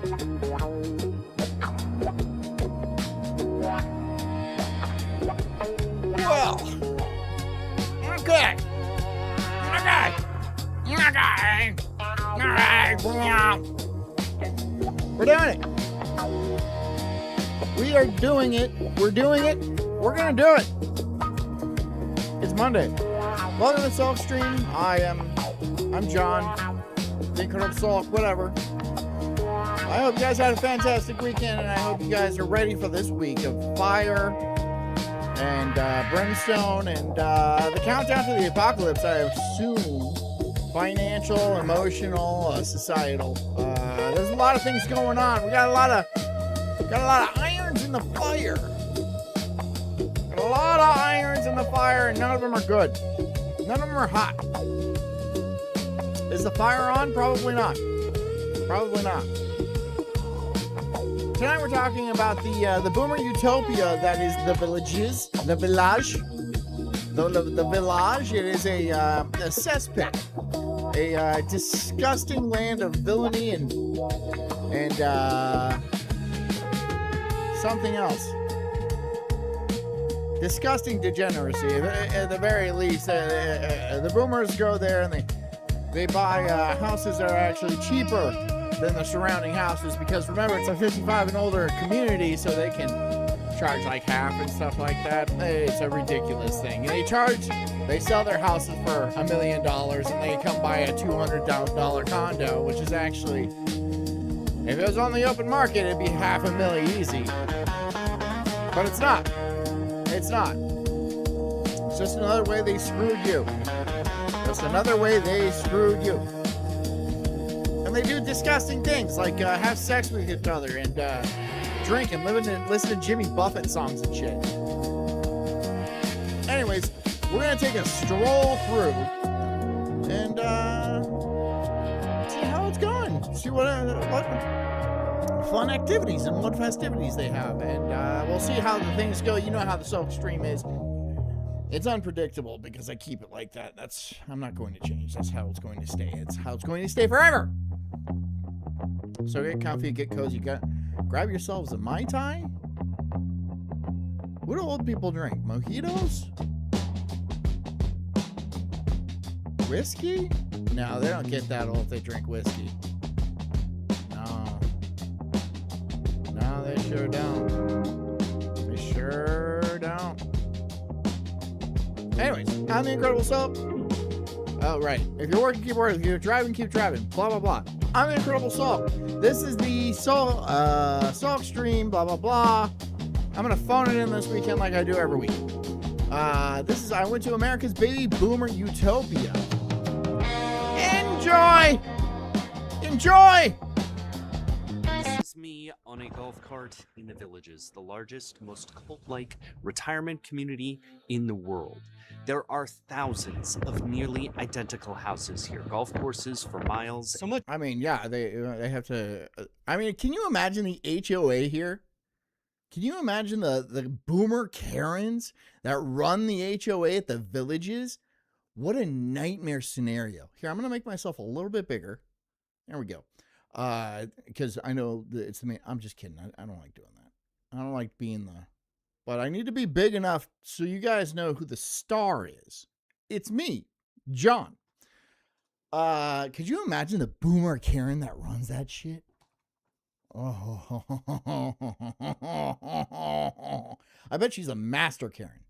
Well, okay. We're doing it. We are doing it. We're doing it. We're going to do it. It's Monday. Welcome to Sulk Stream. I'm John. The Incredible Sulk, whatever. I hope you guys had a fantastic weekend, and I hope you guys are ready for this week of fire and brimstone and the countdown to the apocalypse. I assume financial, emotional, societal. There's a lot of things going on. We got a lot of irons in the fire. Got a lot of irons in the fire, and none of them are good. None of them are hot. Is the fire on? Probably not. Probably not. Tonight we're talking about the boomer utopia that is the villages, the village. The village. It is a cesspit, a disgusting land of villainy and something else. Disgusting degeneracy. At the very least, the boomers go there and they buy houses that are actually cheaper than the surrounding houses, because remember, it's a 55 and older community, so they can charge like half and stuff like that. It's a ridiculous thing. They sell their houses for $1 million, and they come buy a $200,000 condo, which is actually, if it was on the open market, it'd be $500,000 easy. But it's not. It's not. It's just another way they screwed you. Just another way they screwed you. And they do disgusting things like have sex with each other and drink and listen to Jimmy Buffett songs and shit. Anyways, we're gonna take a stroll through and see how it's going. See what fun activities and what festivities they have, and we'll see how the things go. You know how the Sulk stream is. It's unpredictable because I keep it like that. I'm not going to change. That's how it's going to stay. It's how it's going to stay forever. So get comfy, get cozy, grab yourselves a Mai Tai. What do old people drink? Mojitos? Whiskey? No, they don't get that old if they drink whiskey. No, they sure don't. They sure don't. Anyways, I'm the Incredible Sulk. Oh, right. If you're working, keep working. If you're driving, keep driving. Blah, blah, blah. I'm the Incredible Sulk. This is the Sulk stream, blah, blah, blah. I'm going to phone it in this weekend like I do every week. I went to America's baby boomer utopia. Enjoy! Enjoy! This is me on a golf cart in the Villages, the largest, most cult-like retirement community in the world. There are thousands of nearly identical houses here, golf courses for miles. So much. I mean, yeah, they have to. I mean, can you imagine the HOA here? Can you imagine the boomer Karens that run the HOA at the Villages? What a nightmare scenario. Here, I'm gonna make myself a little bit bigger. There we go. Because I know that it's the main. I'm just kidding. I don't like doing that. I don't like being the. But I need to be big enough so you guys know who the star is. It's me, John. Could you imagine the boomer Karen that runs that shit? Oh, I bet she's a master Karen.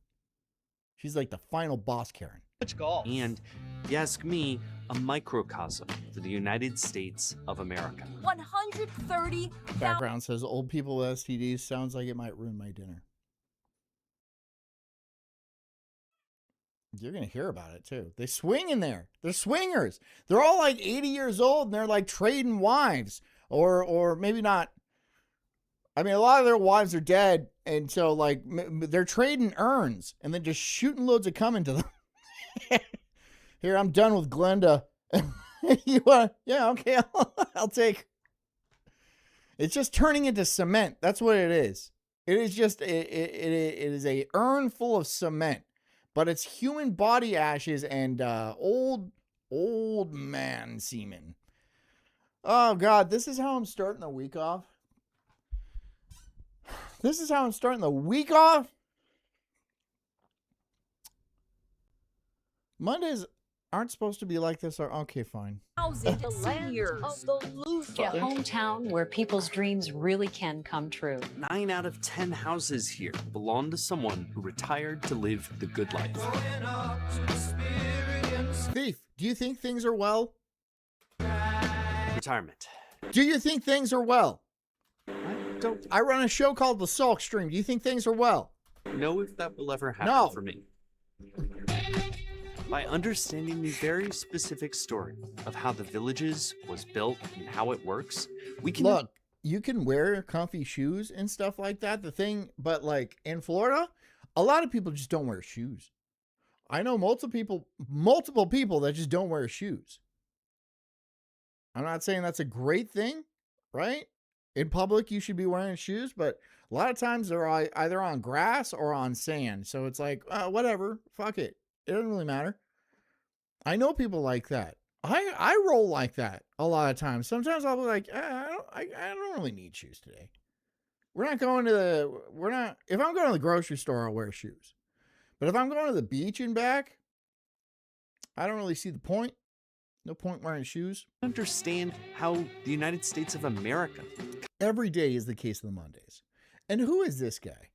She's like the final boss Karen. Golf. And, if you ask me, a microcosm for the United States of America. 130. Background says old people with STDs sounds like it might ruin my dinner. You're going to hear about it, too. They swing in there. They're swingers. They're all like 80 years old, and they're like trading wives. Or maybe not. I mean, a lot of their wives are dead, and so, like, they're trading urns, and then just shooting loads of cum into them. Here, I'm done with Glenda. You want? Yeah, okay, I'll take. It's just turning into cement. That's what it is. It is just, it is a urn full of cement. But it's human body ashes and old man semen. Oh God, this is how I'm starting the week off. This is how I'm starting the week off. Mondays aren't supposed to be like this. Okay, fine. Thousand The land seniors. of the loser. A hometown where people's dreams really can come true. 9 out of 10 houses here belong to someone who retired to live the good life. Thief, do you think things are well? Retirement. Do you think things are well? I don't I run a show called the Sulk Stream. Do you think things are well? know if that will ever happen No. for me. By understanding the very specific story of how the Villages was built and how it works, we can Look, you can wear comfy shoes and stuff like that. The thing, but like in Florida, a lot of people just don't wear shoes. I know multiple people that just don't wear shoes. I'm not saying that's a great thing, right? In public, you should be wearing shoes, but a lot of times they're either on grass or on sand. So it's like, whatever, fuck it. It doesn't really matter. I know people like that. I roll like that a lot of times. Sometimes I'll be like, I don't really need shoes today. If I'm going to the grocery store, I'll wear shoes. But if I'm going to the beach and back, I don't really see the point. No point wearing shoes. understand how the United States of America. Every day is the case of the Mondays. And who is this guy?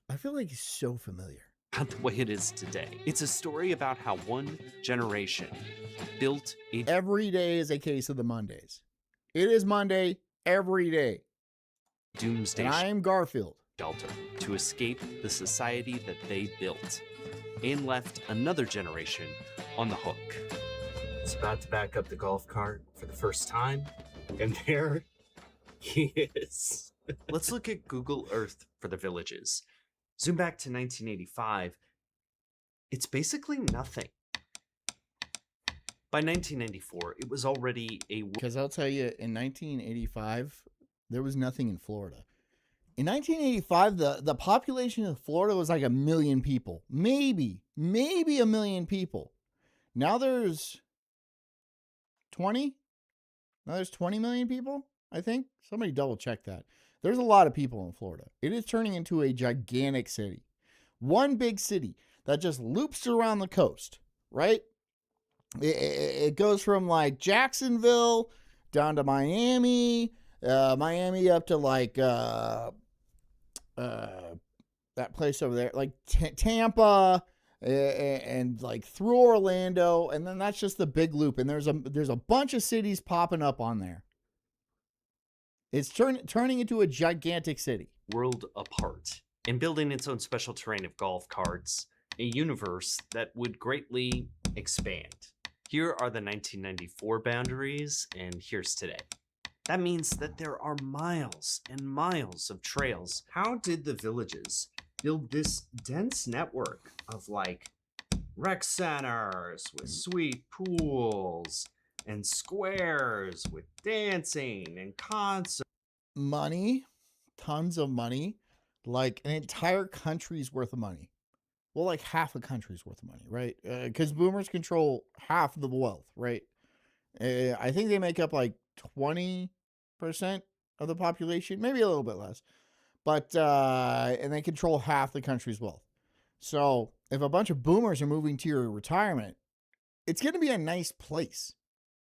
I feel like he's so familiar. Not the way it is today. It's a story about how one generation built a Every day is a case of the Mondays. It is Monday every day. doomsday And I am Garfield. shelter to escape the society that they built and left another generation on the hook. It's about to back up the golf cart for the first time, and there he is. Let's look at Google Earth for the Villages. Zoom back to 1985. It's basically nothing. By 1994, it was already a Because I'll tell you, in 1985, there was nothing in Florida. In 1985, the population of Florida was like 1 million people. Maybe 1 million people. Now there's 20? Now there's 20 million people, I think. Somebody double check that. There's a lot of people in Florida. It is turning into a gigantic city. One big city that just loops around the coast, right? It goes from like Jacksonville down to Miami, Miami up to like that place over there, like Tampa, and like through Orlando, and then that's just the big loop. And there's a bunch of cities popping up on there. It's turning into a gigantic city. world apart and building its own special terrain of golf carts, a universe that would greatly expand. Here are the 1994 boundaries, and here's today. That means that there are miles and miles of trails. How did the Villages build this dense network of like rec centers with sweet pools and squares with dancing and concerts? Money, tons of money, like an entire country's worth of money. Well, like half a country's worth of money, right? Because boomers control half of the wealth, right? I think they make up like 20% of the population, maybe a little bit less. But, and they control half the country's wealth. So if a bunch of boomers are moving to your retirement, it's going to be a nice place.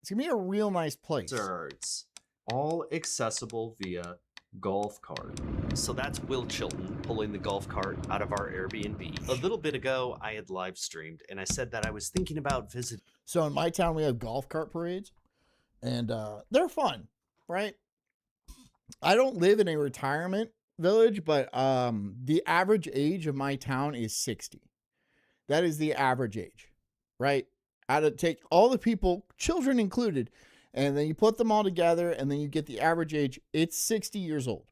It's going to be a real nice place. Concerts, all accessible via golf cart. So that's Will Chilton pulling the golf cart out of our Airbnb. A little bit ago, I had live streamed and I said that I was thinking about visiting. So in my town, we have golf cart parades, and they're fun, right? I don't live in a retirement village, but the average age of my town is 60. That is the average age, right? Out of take all the people, children included, and then you put them all together, and then you get the average age. It's 60 years old.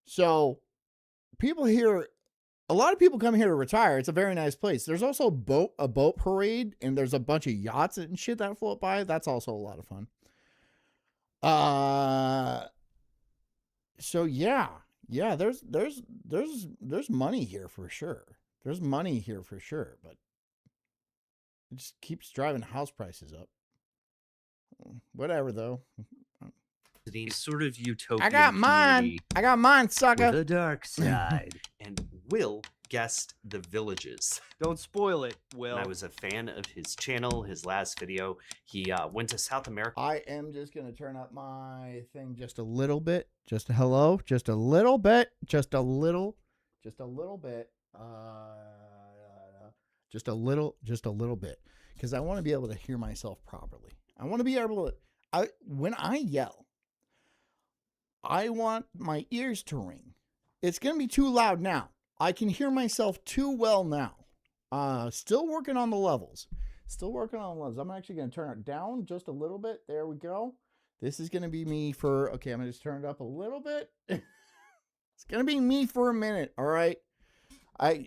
So people here, a lot of people come here to retire. It's a very nice place. There's also a boat parade, and there's a bunch of yachts and shit that float by. That's also a lot of fun. So yeah, there's money here for sure. There's money here for sure, but it just keeps driving house prices up. Whatever though. sort of utopian I got mine. community I got mine, sucker. with a dark side. And Will guessed the villages. Don't spoil it, Will. And I was a fan of his channel, his last video. He went to South America. I am just going to turn up my thing just a little bit. Just a hello. Just a little bit. Just a little bit. Just a little bit. Because I want to be able to hear myself properly. I want to be able to, when I yell, I want my ears to ring. It's going to be too loud now. I can hear myself too well now. Still working on the levels. I'm actually going to turn it down just a little bit. There we go. This is going to be me for, okay, I'm going to just turn it up a little bit. It's going to be me for a minute, all right?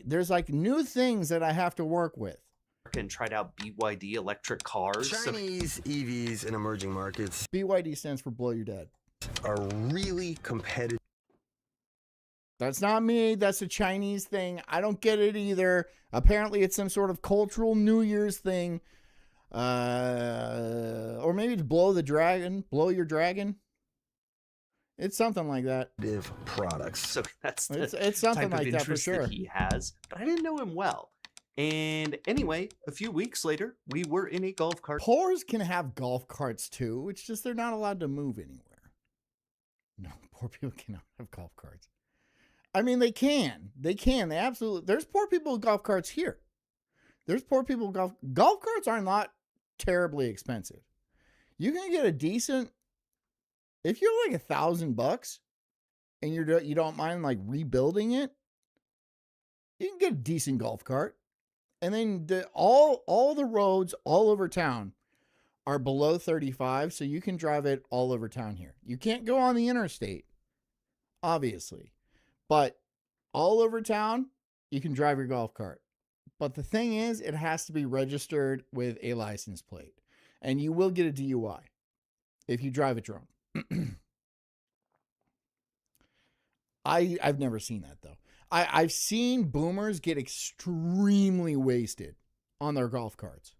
There's like new things that I have to work with. And tried out BYD electric cars. Chinese EVs in emerging markets BYD stands for blow your dad. are really competitive. That's not me. That's a Chinese thing. I don't get it either. Apparently, it's some sort of cultural New Year's thing. Or maybe it's blow your dragon. It's something like that. Products. So that's the It's something type of like that for interest sure. that he has. But I didn't know him well. And anyway, a few weeks later, we were in a golf cart. Poors can have golf carts too. It's just they're not allowed to move anywhere. No, poor people cannot have golf carts. I mean, they can. They absolutely. There's poor people with golf carts here. There's poor people with golf carts are not terribly expensive. You can get a decent, if you're like $1,000 and you don't mind like rebuilding it, you can get a decent golf cart. And then all the roads all over town are below 35, so you can drive it all over town here. You can't go on the interstate, obviously. But all over town, you can drive your golf cart. But the thing is, it has to be registered with a license plate. And you will get a DUI if you drive it drunk. I've never seen that, though. I've seen boomers get extremely wasted on their golf carts.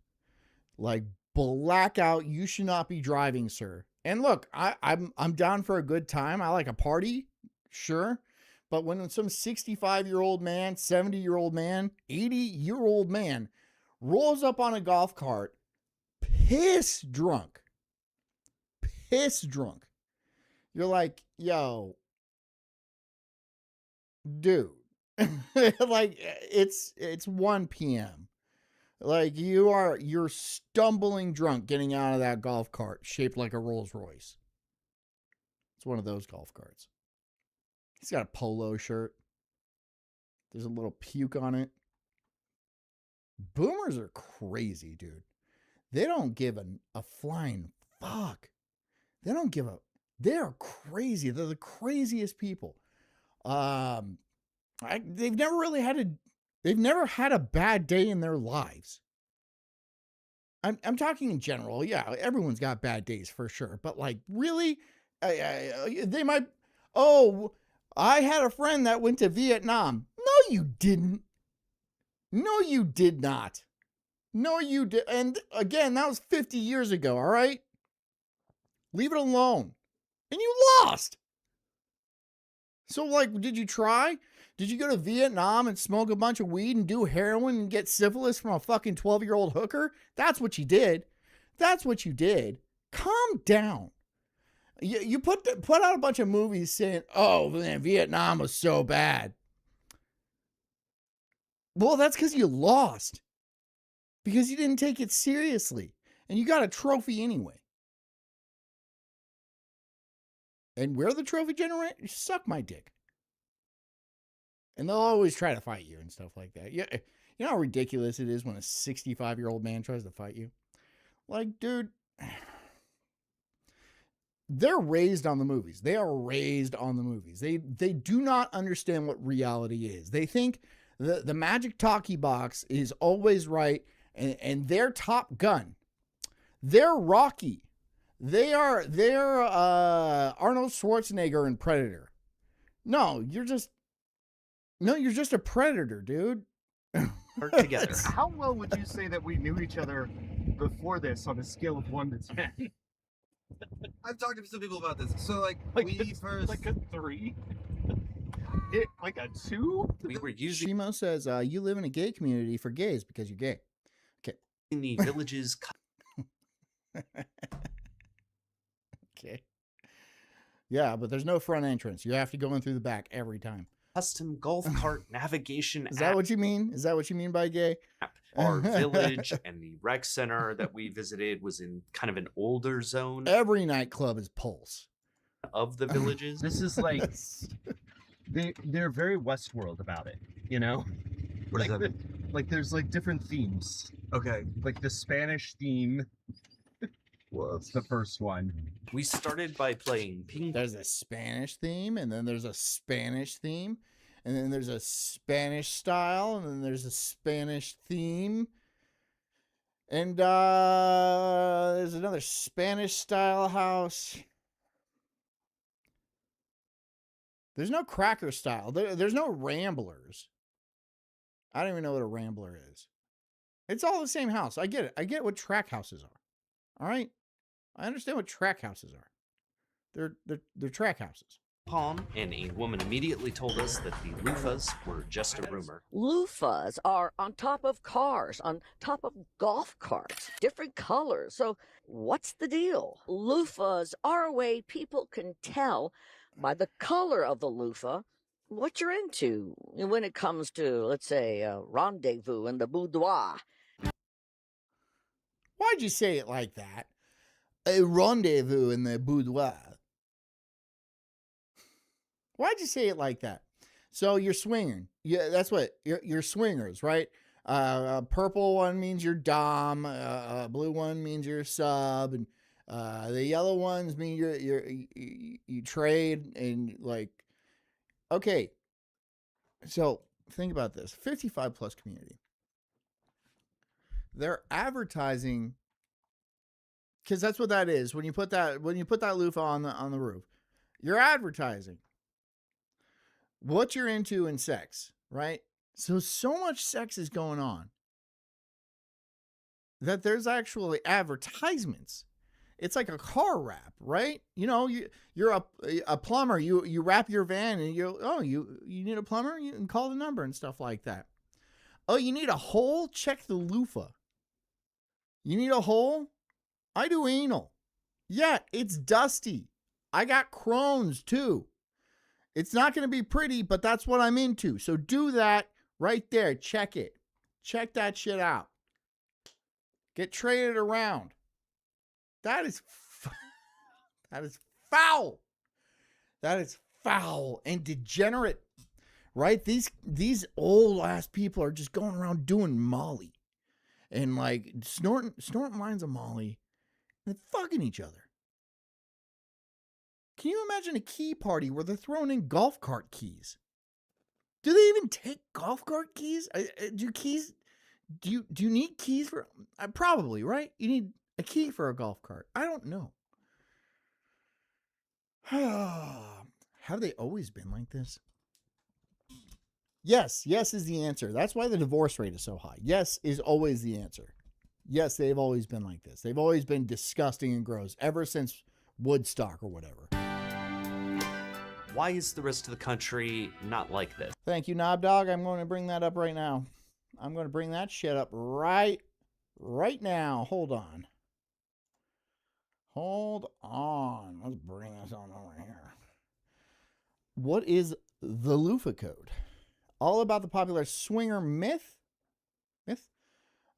Like, blackout, you should not be driving, sir. And look, I'm down for a good time. I like a party, sure. But when some 65-year-old man, 70-year-old man, 80-year-old man rolls up on a golf cart, piss drunk, you're like, yo, dude, like it's 1 p.m. Like you're stumbling drunk getting out of that golf cart shaped like a Rolls Royce. It's one of those golf carts. He's got a polo shirt. There's a little puke on it. Boomers are crazy, dude. They don't give a flying fuck. They don't give a. They're crazy. They're the craziest people. They've never had a bad day in their lives. I'm talking in general. Yeah, everyone's got bad days for sure. But like, really, they might. Oh, I had a friend that went to Vietnam. No, you didn't. No, you did not. No, you did. And again, that was 50 years ago. All right. Leave it alone. And you lost. So, like, did you try? Did you go to Vietnam and smoke a bunch of weed and do heroin and get syphilis from a fucking 12-year-old hooker? That's what you did. That's what you did. Calm down. You put out a bunch of movies saying, oh, man, Vietnam was so bad. Well, that's because you lost. Because you didn't take it seriously. And you got a trophy anyway. And we're the trophy generator? Suck my dick. And they'll always try to fight you and stuff like that. You know how ridiculous it is when a 65-year-old man tries to fight you? Like, dude, they're raised on the movies. They are raised on the movies. They do not understand what reality is. They think the magic talkie box is always right, and they're Top Gun. They're Rocky. They're Arnold Schwarzenegger in Predator. No, you're just a predator, dude. Work together. How well would you say that we knew each other before this on a scale of 1 to 10? I've talked to some people about this. So like we first like a 3? Like a 2? We were using Shimo says, you live in a gay community for gays because you're gay. the village's Okay. Yeah, but there's no front entrance. You have to go in through the back every time. custom golf cart navigation Is that what you mean? Is that what you mean by gay? app. Our village and the rec center that we visited was in kind of an older zone Every nightclub is Pulse. of the villages. This is like they're very Westworld about it, you know? what does Like, that mean? like there's like different themes. Okay. Like the Spanish theme, Well, the first one. We started by playing ping There's a Spanish theme, and then there's a Spanish theme, and then there's a Spanish style, and then there's a Spanish theme. And there's another Spanish style house. There's no cracker style. There's no ramblers. I don't even know what a rambler is. It's all the same house. I get it. I get what track houses are. All right? I understand what track houses are. They're track houses. pong, and a woman immediately told us that the loofahs were just a rumor. Loofahs are on top of cars, on top of golf carts, different colors. So what's the deal? Loofahs are a way people can tell by the color of the loofah what you're into when it comes to, let's say, a rendezvous in the boudoir. Why'd you say it like that? A rendezvous in the boudoir. Why'd you say it like that? So you're swinging. Yeah, that's what you're swingers, right? A purple one means you're dom. A blue one means you're sub, and the yellow ones mean you trade and like. Okay, so think about this: 55 plus community. They're advertising because that's what that is. When you put that loofah on the roof, you're advertising what you're into in sex, right? So much sex is going on that there's actually advertisements. It's like a car wrap, right? You know, you're a plumber. You wrap your van and you need a plumber. You can call the number and stuff like that. Oh, you need a hole? Check the loofah. You need a hole? I do anal. Yeah, it's dusty. I got Crohn's too. It's not going to be pretty, but that's what I'm into. So do that right there. Check it. Check that shit out. Get traded around. That is that is foul. That is foul and degenerate. Right? These old ass people are just going around doing Molly and like snorting lines of Molly and fucking each other. Can you imagine a key party where they're throwing in golf cart keys? Do they even take golf cart keys? Do you need keys for? Probably, right? You need a key for a golf cart. I don't know. Have they always been like this? Yes is the answer. That's why the divorce rate is so high. Yes is always the answer. Yes, they've always been like this. They've always been disgusting and gross ever since Woodstock or whatever. Why is the rest of the country not like this? Thank you, Knob Dog. I'm going to bring that up right now. I'm going to bring that shit up right now. Hold on. Let's bring this on over here. What is the loofah code? All about the popular swinger myth.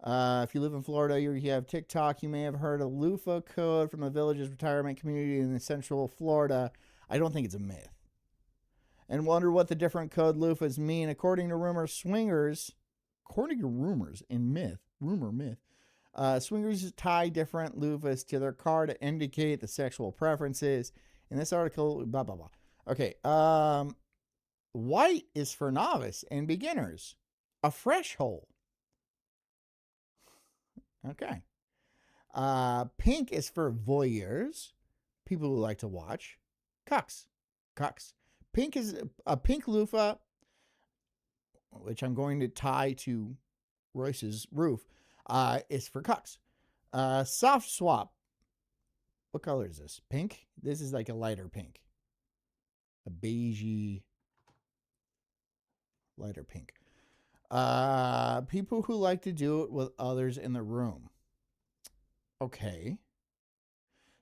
If you live in Florida, you have TikTok, you may have heard a loofah code from a village's retirement community in Central Florida. I don't think it's a myth. And wonder what the different code loofahs mean. According to rumors and myth, swingers tie different loofahs to their car to indicate the sexual preferences. In this article, blah, blah, blah. Okay. White is for novice and beginners. A fresh hole. Okay. Pink is for voyeurs, people who like to watch. Cucks. Pink is a pink loofah, which I'm going to tie to Royce's roof, is for cucks. Soft swap What color is this? Pink? This is like a lighter pink. A beigey lighter pink. People who like to do it with others in the room. Okay.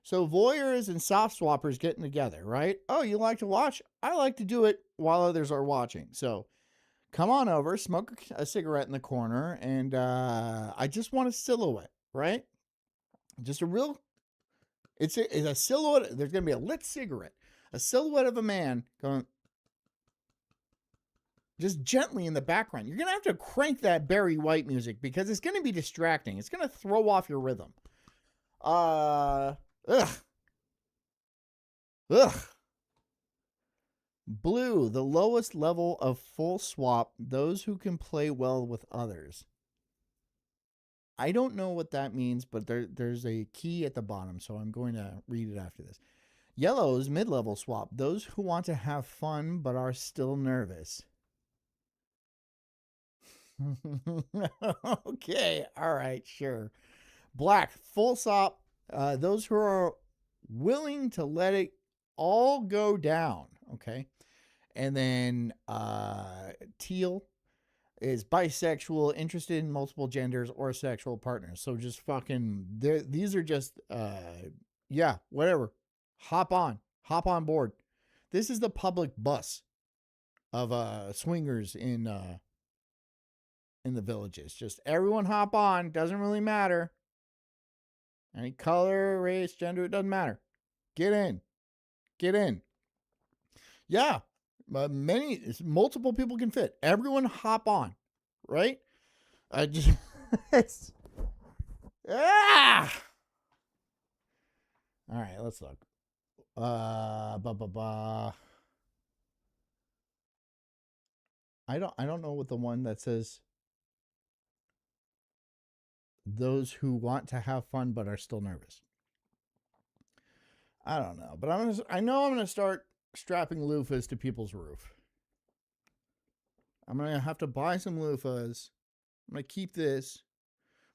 So voyeurs and soft swappers getting together, right? Oh, you like to watch? I like to do it while others are watching. So come on over, smoke a cigarette in the corner, and I just want a silhouette, right? Just a real, it's a silhouette. There's going to be a lit cigarette, a silhouette of a man going just gently in the background. You're going to have to crank that Barry White music because it's going to be distracting. It's going to throw off your rhythm. Ugh. Blue, the lowest level of full swap, those who can play well with others. I don't know what that means, but there's a key at the bottom, so I'm going to read it after this. Yellow's mid-level swap, those who want to have fun but are still nervous. Okay, all right, sure. Black, full swap, those who are willing to let it all go down, okay? And then teal is bisexual, interested in multiple genders or sexual partners. So just fucking, these are just, yeah, whatever. Hop on board. This is the public bus of swingers in the villages. Just everyone hop on, doesn't really matter. Any color, race, gender, it doesn't matter. Get in. Yeah, multiple people can fit. Everyone hop on, right? I just, All right, let's look. I don't know what the one that says those who want to have fun but are still nervous. I don't know, but I know I'm gonna start strapping loofahs to people's roof. I'm gonna have to buy some loofahs. I'm gonna keep this.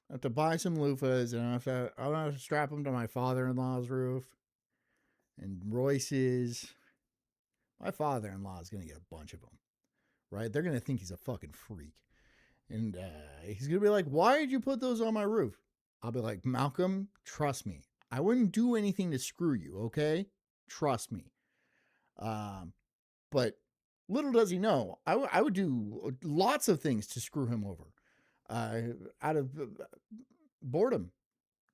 I have to buy some loofahs, and I'm gonna have to strap them to my father-in-law's roof and Royce's. My father-in-law is gonna get a bunch of them, right? They're gonna think he's a fucking freak, and he's gonna be like, "Why did you put those on my roof?" I'll be like, "Malcolm, trust me. I wouldn't do anything to screw you, okay? Trust me." But little does he know, I would do lots of things to screw him over, out of boredom,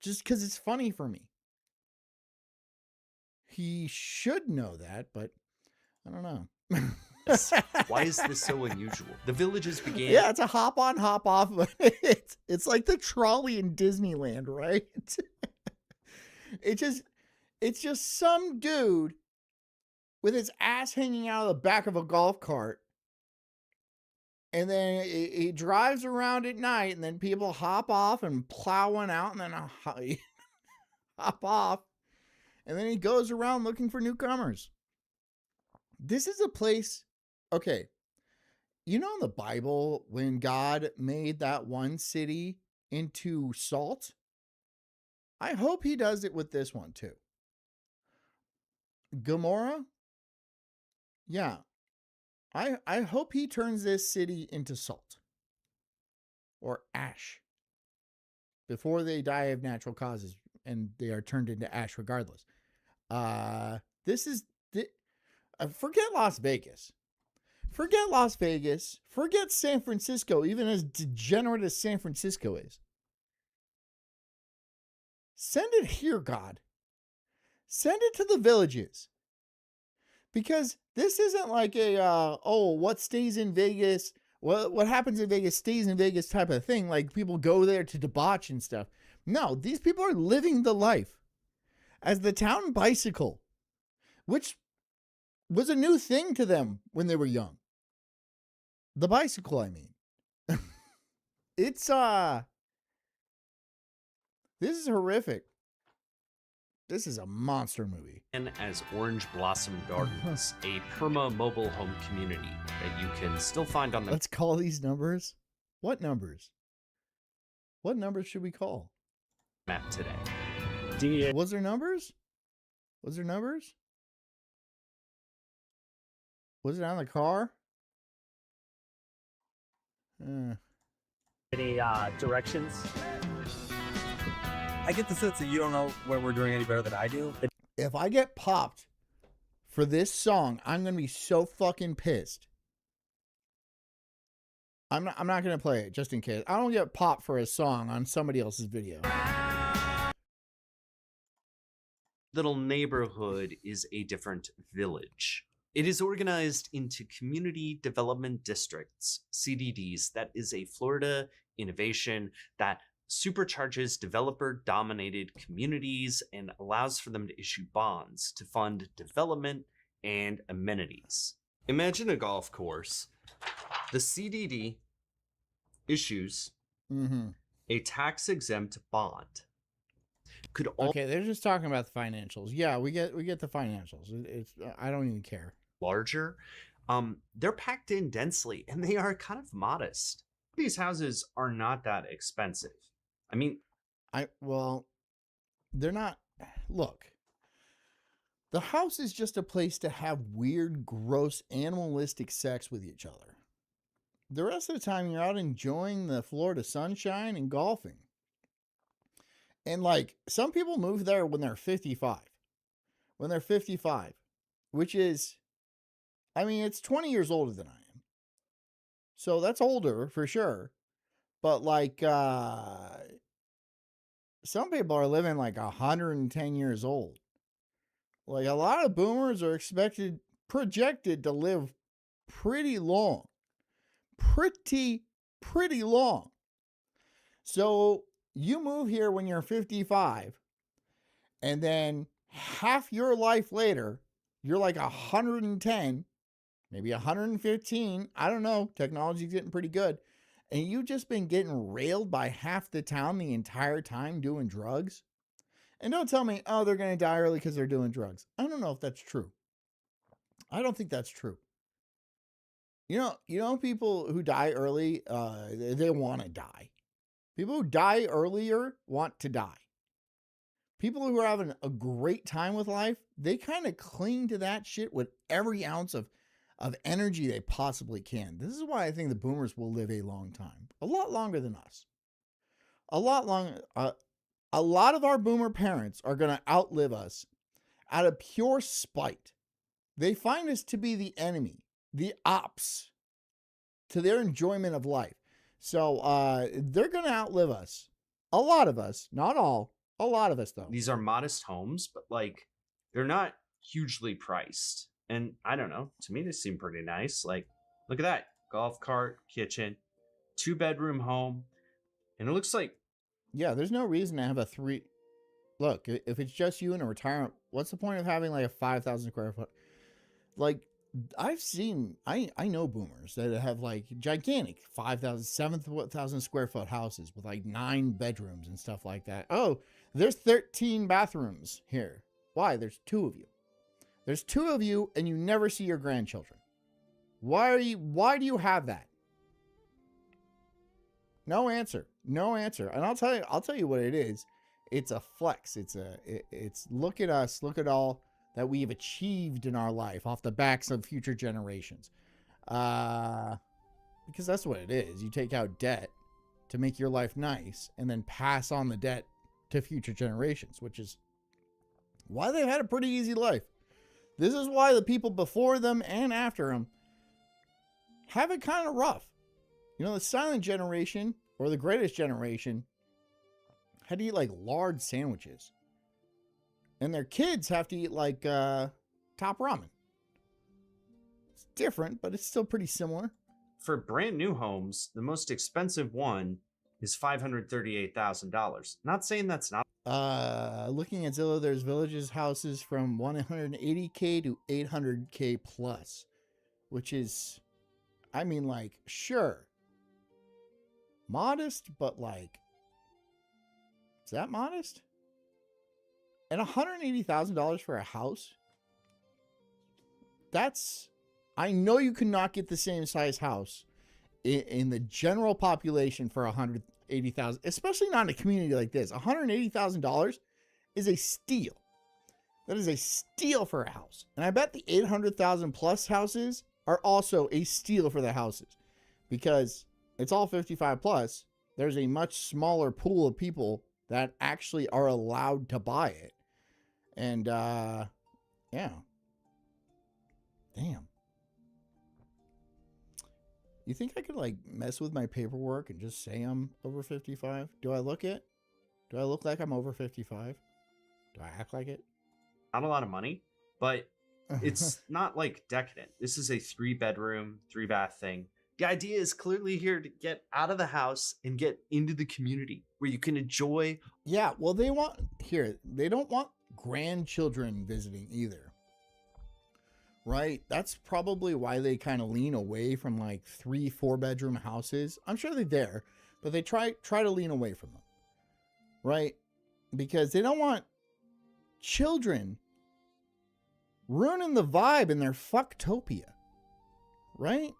just because it's funny for me. He should know that, but I don't know. Why is this so unusual? The villages began. Yeah, it's a hop on, hop off. It's like the trolley in Disneyland, right? It's just some dude with his ass hanging out of the back of a golf cart. And then he drives around at night, and then people hop off and plow one out, and then hop off. And then he goes around looking for newcomers. This is a place, okay, you know in the Bible when God made that one city into salt? I hope he does it with this one too. Gomorrah? Yeah. I hope he turns this city into salt. Or ash. Before they die of natural causes and they are turned into ash regardless. Forget Las Vegas. Forget Las Vegas. Forget San Francisco, even as degenerate as San Francisco is. Send it here, God. Send it to the villages. Because this isn't like a, what stays in Vegas, what happens in Vegas stays in Vegas type of thing. Like people go there to debauch and stuff. No, these people are living the life as the town bicycle, which was a new thing to them when they were young. The bicycle, I mean. It's, this is horrific. This is a monster movie. As Orange Blossom Gardens, a perma-mobile home community that you can still find on the Let's call these numbers. What numbers? What numbers should we call? map today. Was there numbers? Was there numbers? Was it on the car? Any directions? I get the sense that you don't know where we're doing any better than I do. If I get popped for this song, I'm going to be so fucking pissed. I'm not going to play it just in case. I don't get popped for a song on somebody else's video. Little neighborhood is a different village. It is organized into community development districts, CDDs. That is a Florida innovation that supercharges developer-dominated communities and allows for them to issue bonds to fund development and amenities. Imagine a golf course. The CDD issues a tax-exempt bond. Okay, they're just talking about the financials. Yeah, we get the financials. It's I don't even care. Larger. They're packed in densely and they are kind of modest. These houses are not that expensive. I mean, well, they're not. Look, the house is just a place to have weird, gross, animalistic sex with each other. The rest of the time, you're out enjoying the Florida sunshine and golfing. And like, some people move there when they're 55. When they're 55, which is, I mean, it's 20 years older than I am. So that's older for sure. But like, some people are living like 110 years old. Like, a lot of boomers are projected to live pretty long. Pretty long. So you move here when you're 55, and then half your life later, you're like 110, maybe 115. I don't know. Technology's getting pretty good. And you've just been getting railed by half the town the entire time doing drugs. And don't tell me, oh, they're going to die early because they're doing drugs. I don't know if that's true. I don't think that's true. You know, people who die early, they want to die. People who die earlier want to die. People who are having a great time with life, they kind of cling to that shit with every ounce of energy they possibly can. This is why I think the boomers will live a long time. A lot longer than us. A lot longer. A lot of our boomer parents are going to outlive us out of pure spite. They find us to be the enemy, the ops to their enjoyment of life. So they're going to outlive us. A lot of us, not all. A lot of us, though. These are modest homes, but like, they're not hugely priced. And I don't know, to me, they seem pretty nice. Like, look at that. Golf cart, kitchen, 2-bedroom home. And it looks like... Yeah, there's no reason to have a 3... Look, if it's just you in a retirement, what's the point of having like a 5,000 square foot? Like, I've seen... I know boomers that have like gigantic 5,000, 7,000 square foot houses with like 9 bedrooms and stuff like that. Oh, there's 13 bathrooms here. Why? There's 2 of you. There's 2 of you and you never see your grandchildren. Why do you have that? No answer. No answer. And I'll tell you what it is. It's a flex. It's look at us, look at all that we've achieved in our life off the backs of future generations. Because that's what it is. You take out debt to make your life nice and then pass on the debt to future generations, which is why they've had a pretty easy life. This is why the people before them and after them have it kind of rough. You know, the silent generation or the greatest generation had to eat like large sandwiches. And their kids have to eat like top ramen. It's different, but it's still pretty similar. For brand new homes, the most expensive one is $538,000. Not saying that's not. Looking at Zillow, there's villages houses from 180K to 800K plus, which is, I mean, like, sure, modest, but like, is that modest? And $180,000 for a house? That's, I know you cannot get the same size house in the general population for $180,000, especially not in a community like this. $180,000 is a steal. That is a steal for a house. And I bet the 800,000 plus houses are also a steal for the houses, because it's all 55 plus. There's a much smaller pool of people that actually are allowed to buy it. And, yeah. Damn. You think I could, like, mess with my paperwork and just say I'm over 55? Do I look it? Do I look like I'm over 55? Do I act like it? Not a lot of money, but it's not like decadent. This is a 3-bedroom, 3-bath thing. The idea is clearly here to get out of the house and get into the community where you can enjoy. Yeah, well, they don't want grandchildren visiting either. Right? That's probably why they kind of lean away from like 3-4 bedroom houses. I'm sure they're there, but they try to lean away from them. Right? Because they don't want children ruining the vibe in their fucktopia. Right?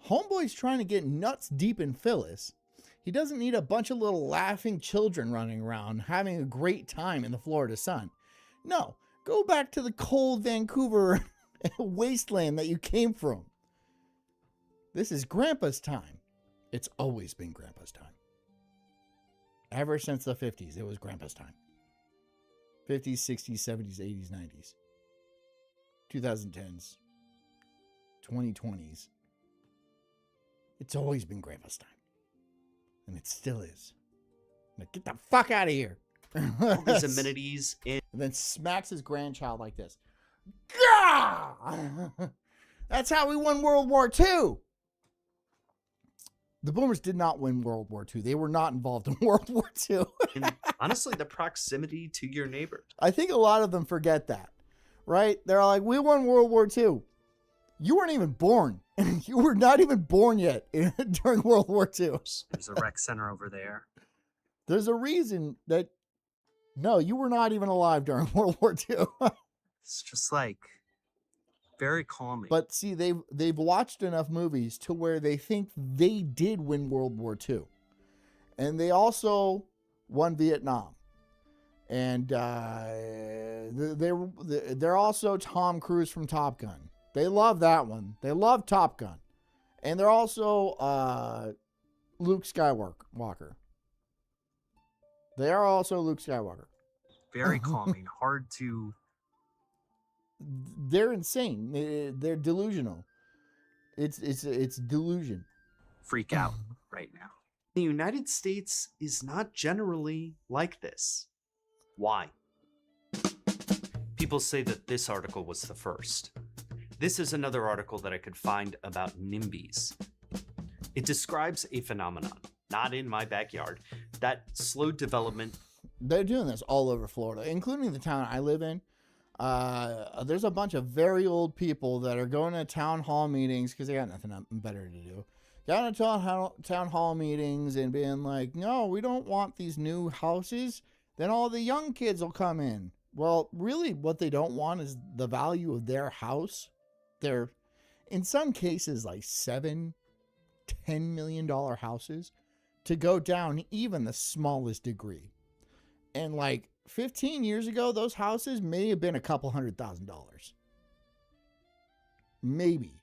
Homeboy's trying to get nuts deep in Phyllis. He doesn't need a bunch of little laughing children running around having a great time in the Florida sun. No, go back to the cold Vancouver wasteland that you came from. This is Grandpa's time. It's always been Grandpa's time. Ever since the 50s, it was Grandpa's time. 50s, 60s, 70s, 80s, 90s. 2010s. 2020s. It's always been Grandpa's time. And it still is. Now get the fuck out of here. All these amenities in. And then smacks his grandchild like this. Gah! That's how we won World War II. The Boomers did not win World War II. They were not involved in World War II. And honestly, the proximity to your neighbor. I think a lot of them forget that, right? They're like, we won World War II. You weren't even born. You were not even born yet during World War II. There's a rec center over there. There's a reason that, no, you were not even alive during World War II. It's just like very calming. But see, they've watched enough movies to where they think they did win World War II. And they also won Vietnam. And they're also Tom Cruise from Top Gun. They love that one. They love Top Gun. And they're also Luke Skywalker. They are also Luke Skywalker. Very calming. Hard to... They're insane. They're delusional. It's delusion. freak out right now. The United States is not generally like this. Why? People say that this article was the first. This is another article that I could find about NIMBYs. It describes a phenomenon, not in my backyard, that slowed development. They're doing this all over Florida, including the town I live in. There's a bunch of very old people that are going to town hall meetings because they got nothing better to do. Going to town hall meetings and being like, no, we don't want these new houses. Then all the young kids will come in. Well, really what they don't want is the value of their house. They're, in some cases, like $7-10 million houses to go down even the smallest degree. And like 15 years ago, those houses may have been a couple $100,000. Maybe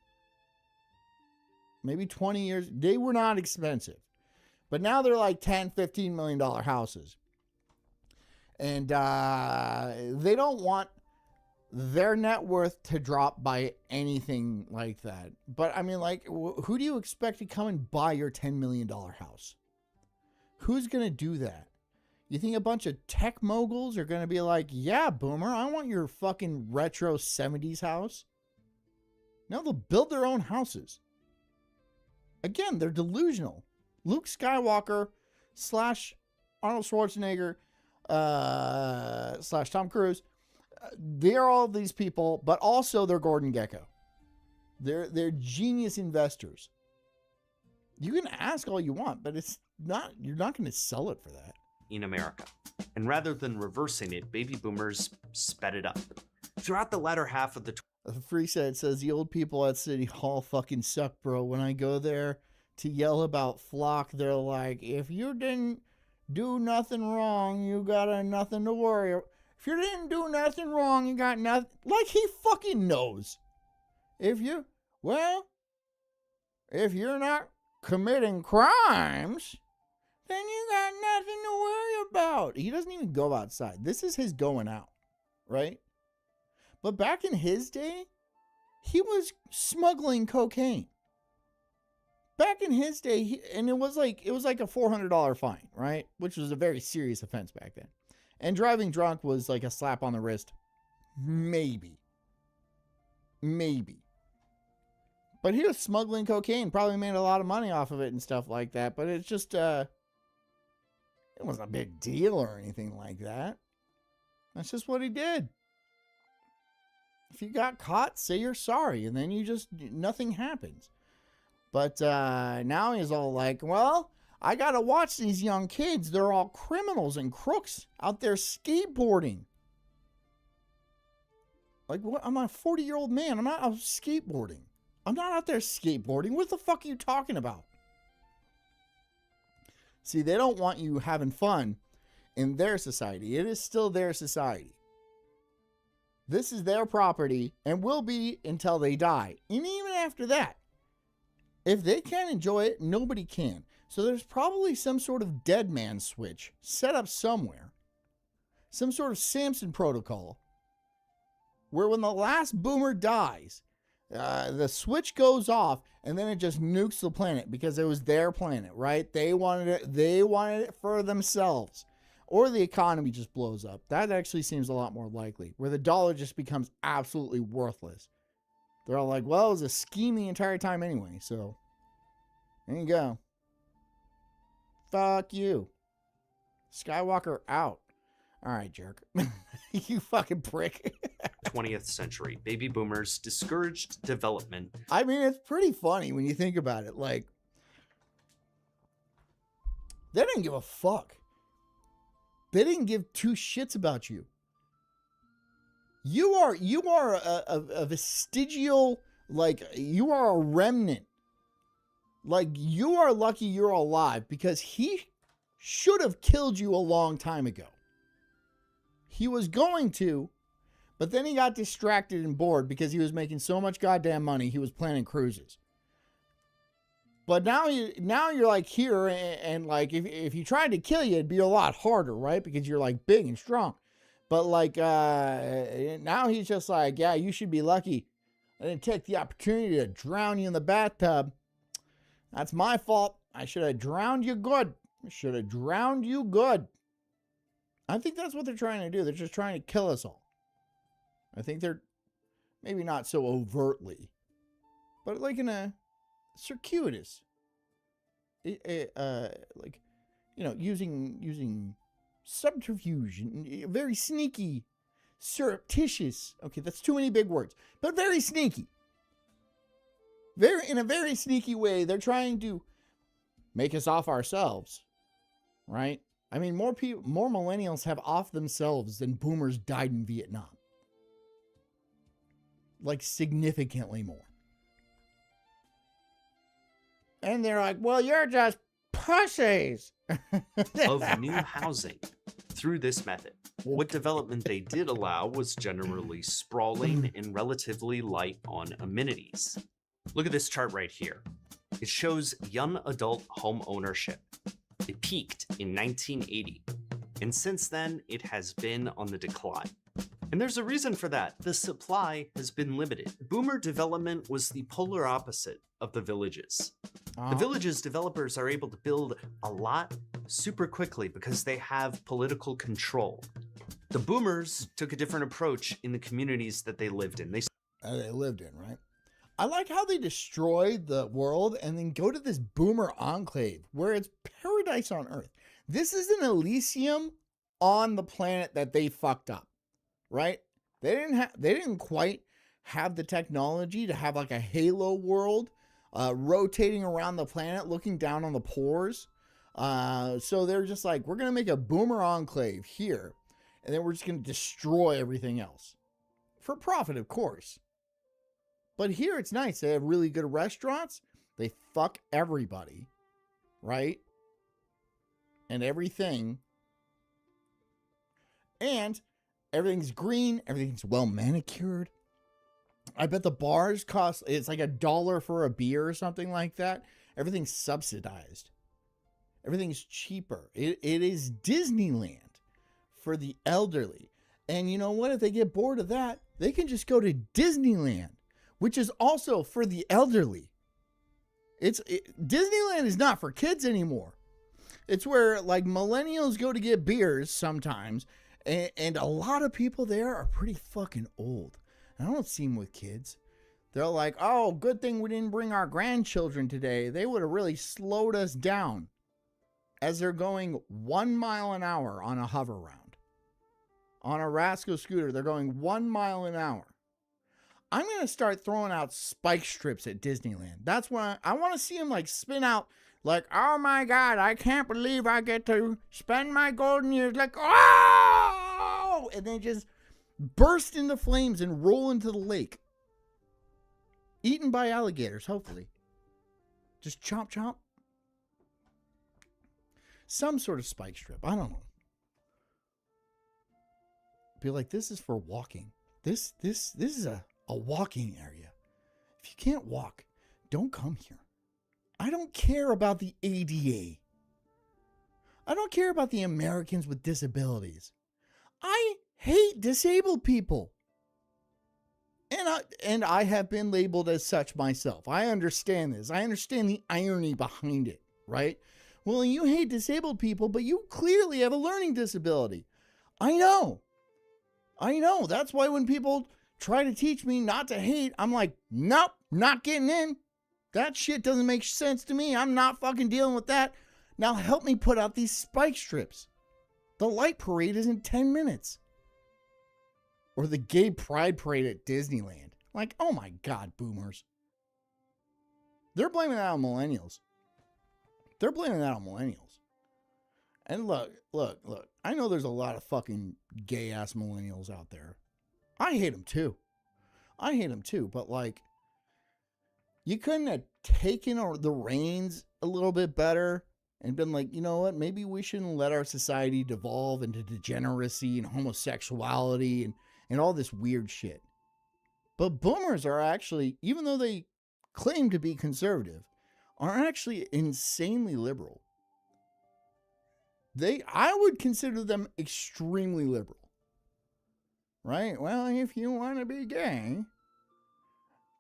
20 years. They were not expensive. But now they're like $10-15 million houses. And they don't want their net worth to drop by anything like that. But I mean, like, who do you expect to come and buy your $10 million house? Who's going to do that? You think a bunch of tech moguls are going to be like, yeah, boomer, I want your fucking retro 70s house? No, they'll build their own houses. Again, they're delusional. Luke Skywalker / Arnold Schwarzenegger / Tom Cruise. They're all these people, but also they're Gordon Gekko. They're genius investors. You can ask all you want, but you're not going to sell it for that. In America. And rather than reversing it, baby boomers sped it up. Throughout the latter half of the Free said says the old people at City Hall fucking suck, bro. When I go there to yell about Flock, they're like, if you didn't do nothing wrong, you got nothing to worry. If you didn't do nothing wrong, you got nothing. Like he fucking knows. If you're not committing crimes, then you got nothing to worry about. He doesn't even go outside. This is his going out, right? But back in his day, he was smuggling cocaine. Back in his day, and it was like a $400 fine, right? Which was a very serious offense back then. And driving drunk was like a slap on the wrist. Maybe. But he was smuggling cocaine, probably made a lot of money off of it and stuff like that. But it's just, it wasn't a big deal or anything like that. That's just what he did. If you got caught, say you're sorry, and then nothing happens. But now he's all like, well, I gotta watch these young kids. They're all criminals and crooks out there skateboarding. Like, what? I'm a 40-year-old man. I'm not out skateboarding. I'm not out there skateboarding. What the fuck are you talking about? See, they don't want you having fun in their society. It is still their society. This is their property and will be until they die. And even after that, if they can't enjoy it, nobody can. So there's probably some sort of dead man switch set up somewhere. Some sort of Samson protocol. Where when the last boomer dies, the switch goes off and then it just nukes the planet because it was their planet, right? They wanted it for themselves. Or the economy just blows up. That actually seems a lot more likely. Where the dollar just becomes absolutely worthless. They're all like, well, it was a scheme the entire time anyway, so there you go. Fuck you. Skywalker out. All right, jerk. You fucking prick. 20th century, baby boomers discouraged development. I mean, it's pretty funny when you think about it. Like, they didn't give a fuck. They didn't give two shits about you. You are a vestigial, like, you are a remnant. Like, you are lucky you're alive because he should have killed you a long time ago. He was going to, but then he got distracted and bored because he was making so much goddamn money, he was planning cruises. But now you're like here, and like, if he tried to kill you, it'd be a lot harder, right? Because you're like big and strong. But like, now he's just like, yeah, you should be lucky I didn't take the opportunity to drown you in the bathtub. That's my fault. I should have drowned you good. I should have drowned you good. I think that's what they're trying to do. They're just trying to kill us all. I think they're maybe not so overtly, but like in a circuitous, like, you know, using subterfuge and very sneaky, surreptitious. Okay, that's too many big words, but very sneaky. In a very sneaky way, they're trying to make us off ourselves, right? I mean, more millennials have off themselves than boomers died in Vietnam. Like, significantly more. And they're like, well, you're just pussies. Of new housing through this method. What development they did allow was generally sprawling and relatively light on amenities. Look at this chart right here. It shows young adult home ownership. It peaked in 1980, and since then, it has been on the decline. And there's a reason for that. The supply has been limited. Boomer development was the polar opposite of the villages. The villages developers are able to build a lot super quickly because they have political control. The boomers took a different approach in the communities that they lived in. They lived in, right? I like how they destroyed the world and then go to this boomer enclave where it's paradise on Earth. This is an Elysium on the planet that they fucked up, right? They didn't quite have the technology to have like a Halo world rotating around the planet, looking down on the pores. So they're just like, we're going to make a boomer enclave here, and then we're just going to destroy everything else. For profit, of course. But here it's nice. They have really good restaurants. They fuck everybody, right? And everything. And Everything's green. Everything's well manicured. I bet the bars cost, it's like $1 for a beer or something like that. Everything's subsidized. Everything's cheaper. It is Disneyland for the elderly. And you know what? If they get bored of that, they can just go to Disneyland, which is also for the elderly. Disneyland is not for kids anymore. It's where like millennials go to get beers sometimes. And a lot of people there are pretty fucking old. I don't see them with kids. They're like, oh, good thing we didn't bring our grandchildren today. They would have really slowed us down as they're going 1 mile an hour on a hover round. On a Rascal scooter, they're going 1 mile an hour. I'm going to start throwing out spike strips at Disneyland. That's when I want to see them like spin out like, oh my God, I can't believe I get to spend my golden years like, oh, and then just burst into flames and roll into the lake. Eaten by alligators, hopefully. Just chomp, chomp. Some sort of spike strip. I don't know. Be like, this is for walking. This is a walking area. If you can't walk, don't come here. I don't care about the ADA. I don't care about the Americans with disabilities. I hate disabled people. And I have been labeled as such myself. I understand this. I understand the irony behind it, right? Well, you hate disabled people, but you clearly have a learning disability. I know. That's why when people try to teach me not to hate, I'm like, nope, not getting in. That shit doesn't make sense to me. I'm not fucking dealing with that. Now help me put out these spike strips. The light parade is in 10 minutes. Or the gay pride parade at Disneyland. Like, oh my God, boomers. They're blaming that on millennials. And look. I know there's a lot of fucking gay ass millennials out there. I hate them too. But like, you couldn't have taken the reins a little bit better and been like, you know what? Maybe we shouldn't let our society devolve into degeneracy and homosexuality and all this weird shit. But boomers are actually, even though they claim to be conservative, are actually insanely liberal. I would consider them extremely liberal. Right? Well, if you want to be gay,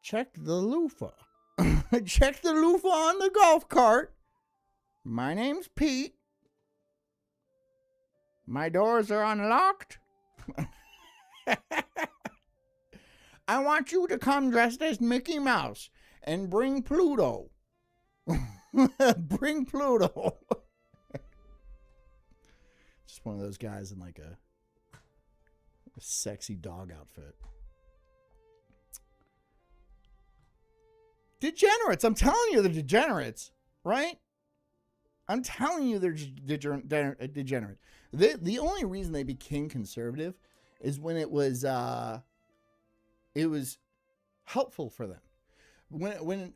check the loofah. Check the loofah on the golf cart. My name's Pete. My doors are unlocked. I want you to come dressed as Mickey Mouse and bring Pluto. Bring Pluto. Just one of those guys in like a sexy dog outfit. Degenerates. I'm telling you, they're degenerates, right? I'm telling you, they're degenerate. The only reason they became conservative is when it was helpful for them. When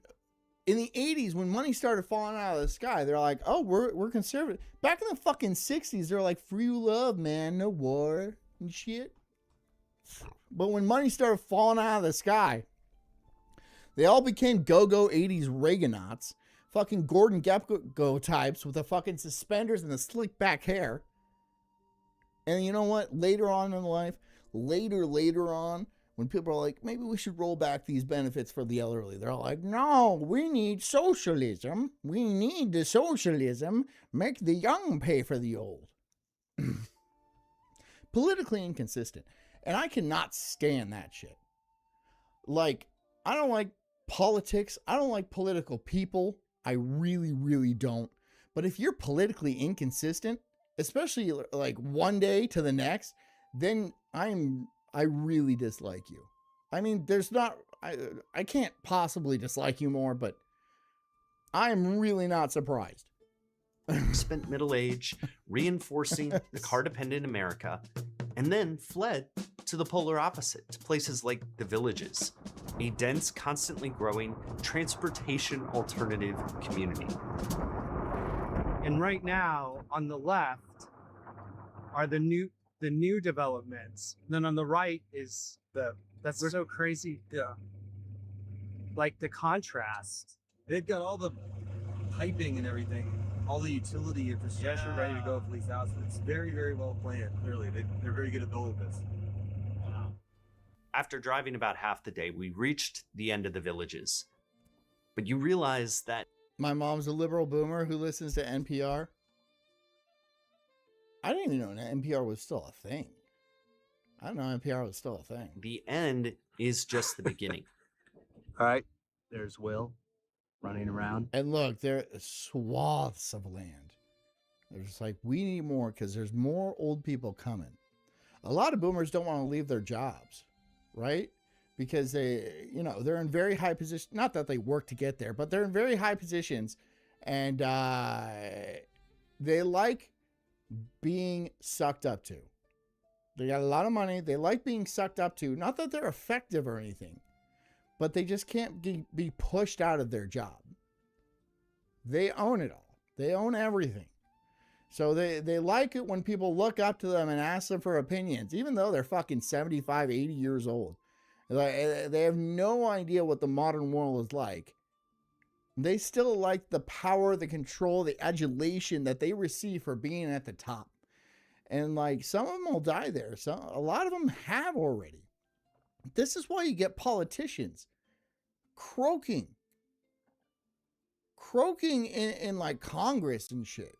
in the 80s, when money started falling out of the sky, they're like, oh, we're conservative. Back in the fucking 60s, they're like, free love, man, no war and shit. But when money started falling out of the sky, they all became go-go 80s Reaganauts. Fucking Gordon Gekko types with the fucking suspenders and the slick back hair. And you know what? Later on in life, later on, when people are like, maybe we should roll back these benefits for the elderly, they're all like, no, we need socialism. We need the socialism. Make the young pay for the old. Politically inconsistent. And I cannot stand that shit. Like, I don't like politics. I don't like political people. I really, really don't. But if you're politically inconsistent, especially like one day to the next, then I really dislike you. I mean, I can't possibly dislike you more, but I'm really not surprised. Spent middle age reinforcing the car-dependent America, and then fled to the polar opposite, to places like the villages, a dense, constantly growing transportation alternative community. And right now, on the left, are the new the new developments. Then on the right is that's so crazy. Yeah. Like the contrast. They've got all the piping and everything, all the utility infrastructure ready to go for these houses. It's very, very well planned. Clearly, they're very good at building this. After driving about half the day, we reached the end of the villages. But you realize that My mom's a liberal boomer who listens to NPR. I didn't even know NPR was still a thing. I didn't know NPR was still a thing. the end is just the beginning. All right, there's Will running around. And look, there are swaths of land. They're just like, we need more because there's more old people coming. A lot of boomers don't want to leave their jobs, right? Because they, you know, they're in very high positions. Not that they work to get there, but they're in very high positions. And they like being sucked up to. They got a lot of money. They like being sucked up to. Not that they're effective or anything, but they just can't be pushed out of their job. They own it all. They own everything. So they like it when people look up to them and ask them for opinions, even though they're fucking 75, 80 years old. They have no idea what the modern world is like. They still like the power, the control, the adulation that they receive for being at the top. And like some of them will die there. A lot of them have already. This is why you get politicians croaking in like Congress and shit.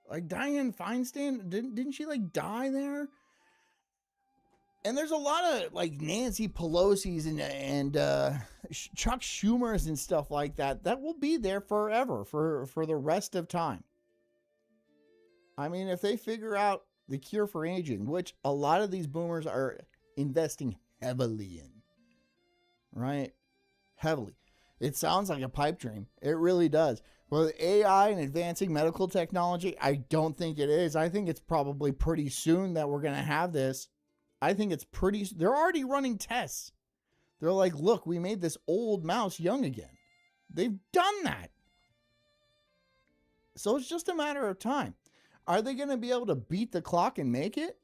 Like Dianne Feinstein, didn't she like die there? And there's a lot of like Nancy Pelosi's and Chuck Schumer's and stuff like that will be there forever for the rest of time. I mean, if they figure out the cure for aging, which a lot of these boomers are investing heavily in, right? Heavily. It sounds like a pipe dream. It really does. Well, AI and advancing medical technology, I don't think it is. I think it's probably pretty soon that we're going to have this. I think it's they're already running tests. They're like, look, we made this old mouse young again. They've done that. So it's just a matter of time. Are they going to be able to beat the clock and make it?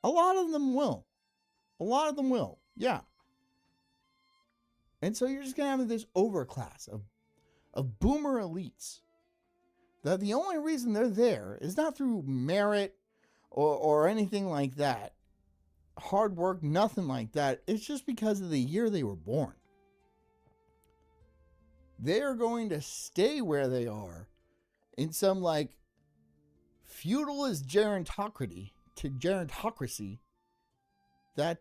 A lot of them will. A lot of them will. Yeah. And so you're just going to have this overclass of boomer elites that the only reason they're there is not through merit or anything like that. Hard work, nothing like that. It's just because of the year they were born. They are going to stay where they are in some like feudalist gerontocracy that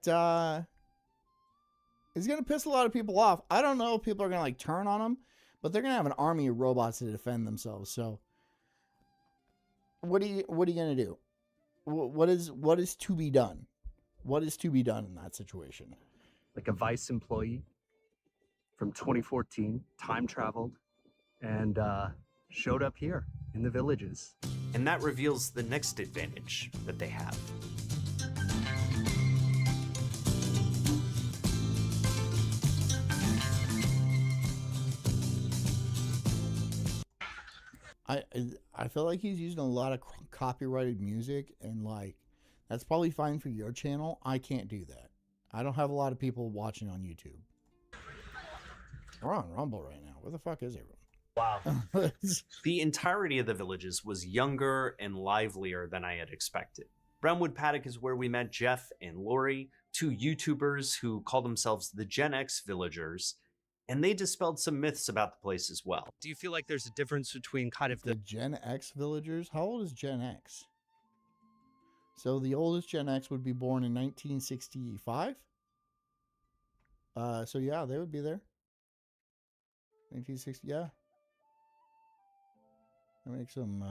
is going to piss a lot of people off. I don't know if people are going to like turn on them, but they're going to have an army of robots to defend themselves. So what are you going to do? What is to be done? What is to be done in that situation? Like a Vice employee from 2014, time traveled, and showed up here in the villages. And that reveals the next advantage that they have. I feel like he's using a lot of copyrighted music, and like that's probably fine for your channel. I can't do that. I don't have a lot of people watching on YouTube. We're on Rumble right now. Where the fuck is everyone? Wow. The entirety of the villages was younger and livelier than I had expected. Brownwood Paddock is where we met Jeff and Lori, two YouTubers who call themselves the Gen X Villagers, and they dispelled some myths about the place as well. Do you feel like there's a difference between kind of The Gen X Villagers? How old is Gen X? So the oldest Gen X would be born in 1965. So yeah, they would be there. 1960, yeah. That makes them,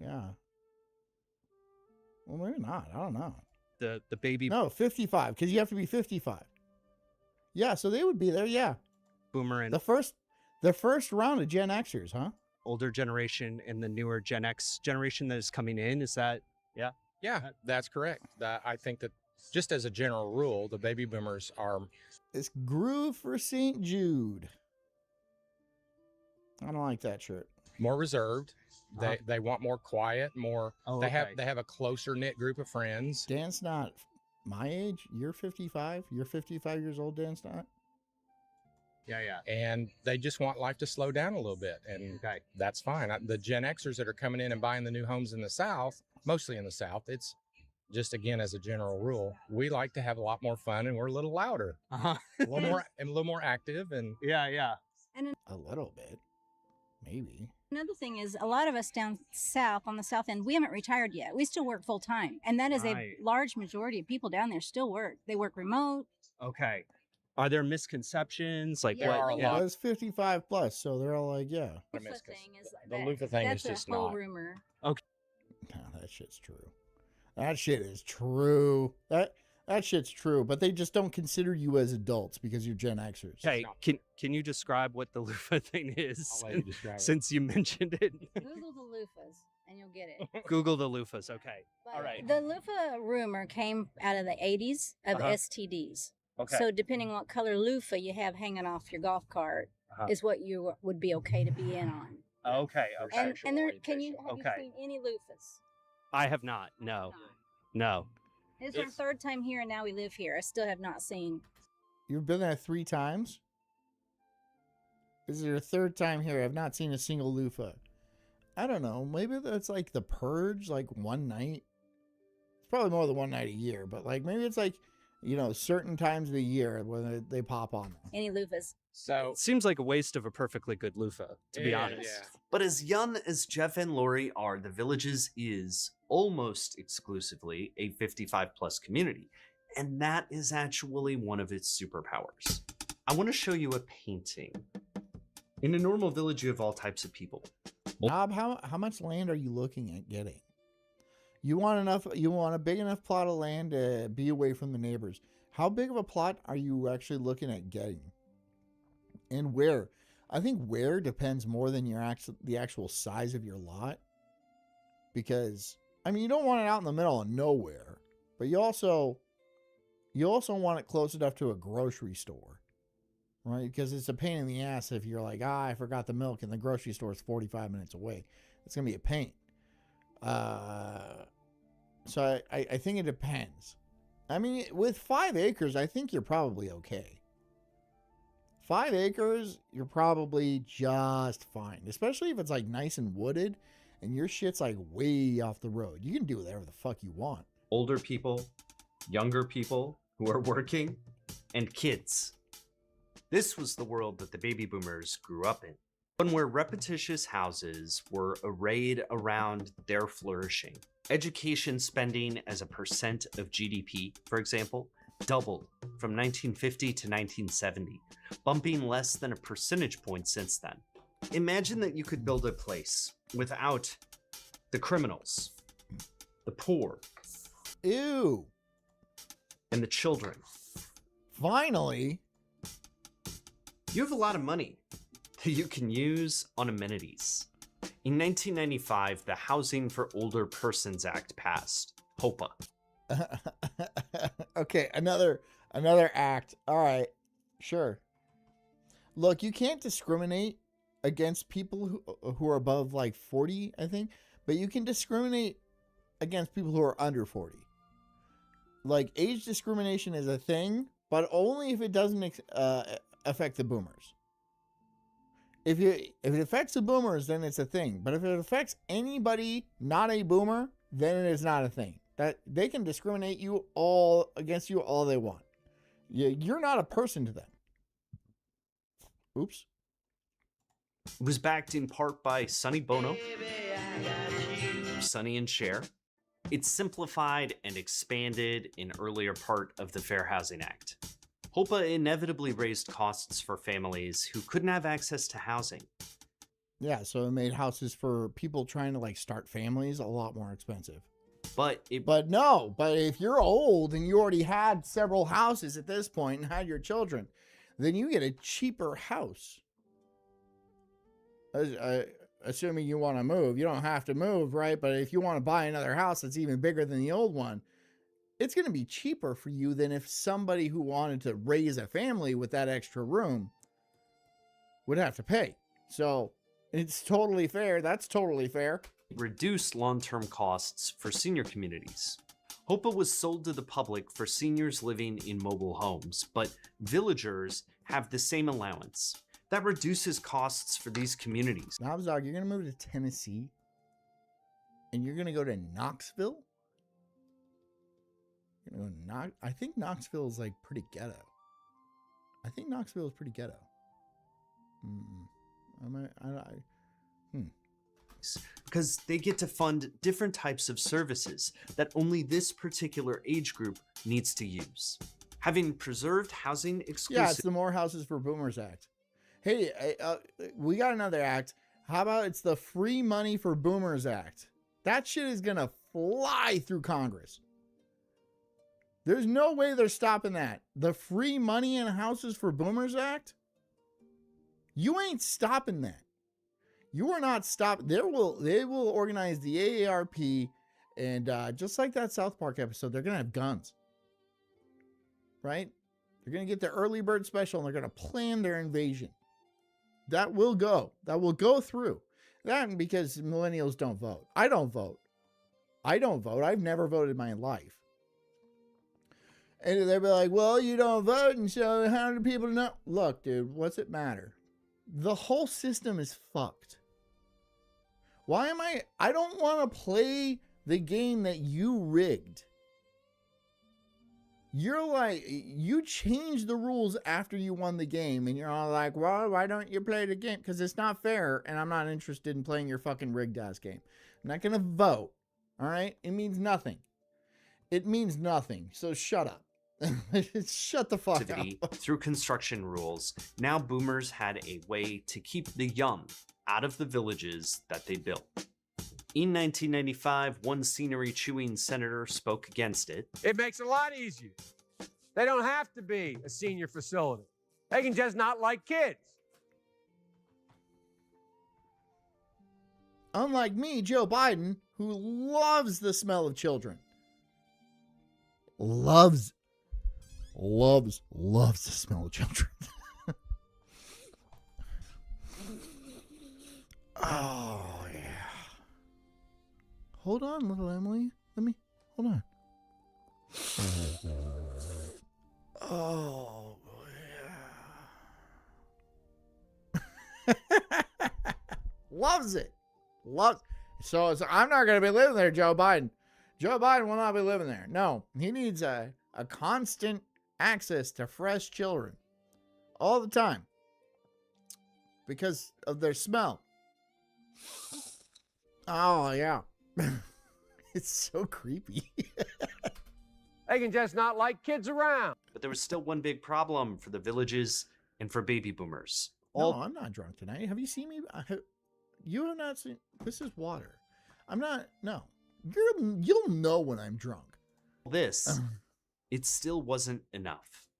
yeah. Well, maybe not. I don't know. the baby No, 55, because you have to be 55. Yeah, so they would be there, yeah. boomer and The first round of Gen Xers, huh? older generation and the newer Gen X generation that is coming in. Is that, yeah? Yeah, that's correct. I think that just as a general rule, the baby boomers are... It's Groove for St. Jude. I don't like that shirt. more reserved. They want more quiet, more. Oh, they okay. have a closer knit group of friends. Dan's not my age. You're 55. You're 55 years old. Dan's not. Yeah. And they just want life to slow down a little bit, and that's fine. The Gen Xers that are coming in and buying the new homes in the South, mostly in the South, it's just, again, as a general rule, we like to have a lot more fun, and we're a little louder, a little more active, and yeah. A little bit, maybe. Another thing is, a lot of us down south, on the south end, we haven't retired yet. We still work full time. And that is a large majority of people down there still work. They work remote. Okay. Are there misconceptions? Like Yeah, what? there are a Yeah, lot. it's 55 plus, so they're all like, yeah. Loofah thing is the loofah thing is that's just a whole not. rumor. No, that shit's true. That shit is true. That shit's true, but they just don't consider you as adults because you're Gen Xers. Okay, can you describe what the loofah thing is? I'll let you describe it. Since you mentioned it. Google the loofahs and you'll get it. Google the loofahs. Okay. But All right. The loofah rumor came out of the 80s of STDs. Okay. So depending on what color loofah you have hanging off your golf cart is what you would be okay to be in on. Okay. And there, have you seen any loofahs? I have not. No. It's our third time here, and now we live here. I still have not seen. You've been there 3 times? This is your 3rd time here. I've not seen a single loofah. I don't know. Maybe that's like the purge, like one night. It's probably more than one night a year, but like maybe it's like, certain times of the year when they pop on. Any loofahs? So It seems like a waste of a perfectly good loofah, to be honest. Yeah. But as young as Jeff and Lori are, the Villages is almost exclusively a 55 plus community. And that is actually one of its superpowers. I want to show you a painting. In a normal village, you have all types of people. Bob, how much land are you looking at getting? You want a big enough plot of land to be away from the neighbors. How big of a plot are you actually looking at getting? And where? I think where depends more than the actual size of your lot. Because you don't want it out in the middle of nowhere, but you also want it close enough to a grocery store, right? Because it's a pain in the ass if you're like, I forgot the milk and the grocery store is 45 minutes away. It's gonna be a pain. So I think it depends. With 5 acres, I think you're probably okay. 5 acres, you're probably just fine. Especially if it's like nice and wooded and your shit's like way off the road. You can do whatever the fuck you want. Older people, younger people who are working, and kids. This was the world that the baby boomers grew up in. One where repetitious houses were arrayed around their flourishing. Education spending as a percent of GDP, for example, doubled from 1950 to 1970, bumping less than a percentage point since then. Imagine that you could build a place without the criminals, the poor, Ew. and the children. Finally. You have a lot of money that you can use on amenities. In 1995, the Housing for Older Persons Act passed, HOPA. Okay, another act. All right, sure. Look, you can't discriminate against people who are above like 40, I think, but you can discriminate against people who are under 40. Like, age discrimination is a thing, but only if it doesn't affect the boomers. If it affects the boomers, then it's a thing. But if it affects anybody not a boomer, then it is not a thing. That they can discriminate against you all they want. You're not a person to them. Oops. It was backed in part by Sonny Bono, Sonny and Cher. It simplified and expanded an earlier part of the Fair Housing Act. HOPA inevitably raised costs for families who couldn't have access to housing. Yeah, so it made houses for people trying to like start families a lot more expensive. But if you're old and you already had several houses at this point and had your children, then you get a cheaper house. Assuming you want to move. You don't have to move, right? But if you want to buy another house that's even bigger than the old one, it's going to be cheaper for you than if somebody who wanted to raise a family with that extra room would have to pay. So It's totally fair. That's totally fair. Reduce long-term costs for senior communities. HOPA was sold to the public for seniors living in mobile homes, but villagers have the same allowance. That reduces costs for these communities. Knobsdog, you're going to move to Tennessee? And you're going to go to Knoxville? You're going to go I think Knoxville is like pretty ghetto. I think Knoxville is pretty ghetto. Because they get to fund different types of services that only this particular age group needs to use. Having preserved housing exclusive. Yeah, it's the More Houses for Boomers Act. Hey, we got another act. How about it's the Free Money for Boomers Act? That shit is going to fly through Congress. There's no way they're stopping that. The Free Money and Houses for Boomers Act? You ain't stopping that. You are not stopping. They will organize the AARP, and just like that South Park episode, they're going to have guns. Right? They're going to get the early bird special, and they're going to plan their invasion. That will go. That will go through. That because millennials don't vote. I don't vote. I don't vote. I've never voted in my life. And they'll be like, well, you don't vote, and so how do people know? Look, dude, what's it matter? The whole system is fucked. Why am I don't want to play the game that you rigged. You're like, you changed the rules after you won the game, and you're all like, well, why don't you play the game? Because it's not fair, and I'm not interested in playing your fucking rigged ass game. I'm not going to vote. All right? It means nothing. It means nothing. So shut up. Shut the fuck up. Through construction rules, now boomers had a way to keep the young out of the villages that they built. In 1995, one scenery-chewing senator spoke against it. It makes it a lot easier. They don't have to be a senior facility. They can just not like kids. Unlike me, Joe Biden, who loves the smell of children. Loves the smell of children. Oh, yeah. Hold on, little Emily. Hold on. Oh, yeah. Loves it. So I'm not going to be living there, Joe Biden. Joe Biden will not be living there. No, he needs a constant access to fresh children all the time because of their smell. Oh, yeah. It's so creepy. They can just not like kids around. But there was still one big problem for the villages and for baby boomers. No, I'm not drunk tonight. Have you seen me? You have not seen. This is water. I'm not. No. You'll know when I'm drunk. It still wasn't enough.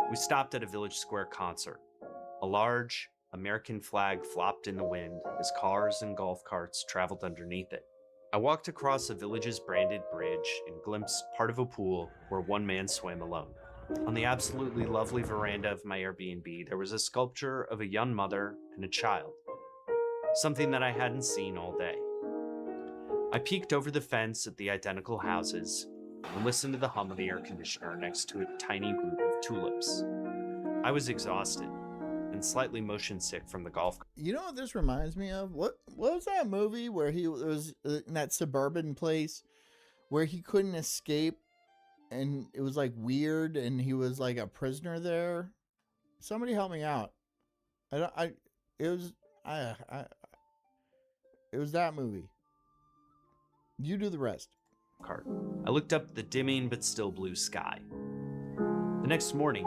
We stopped at a Village Square concert. A large American flag flopped in the wind as cars and golf carts traveled underneath it. I walked across the village's branded bridge and glimpsed part of a pool where one man swam alone. On the absolutely lovely veranda of my Airbnb, there was a sculpture of a young mother and a child, something that I hadn't seen all day. I peeked over the fence at the identical houses and listened to the hum of the air conditioner next to a tiny group of tulips. I was exhausted and slightly motion sick from the golf. You know what this reminds me of? What was that movie where he was in that suburban place where he couldn't escape and it was like weird and he was like a prisoner there? Somebody help me out. It was that movie. You do the rest. I looked up the dimming but still blue sky. The next morning,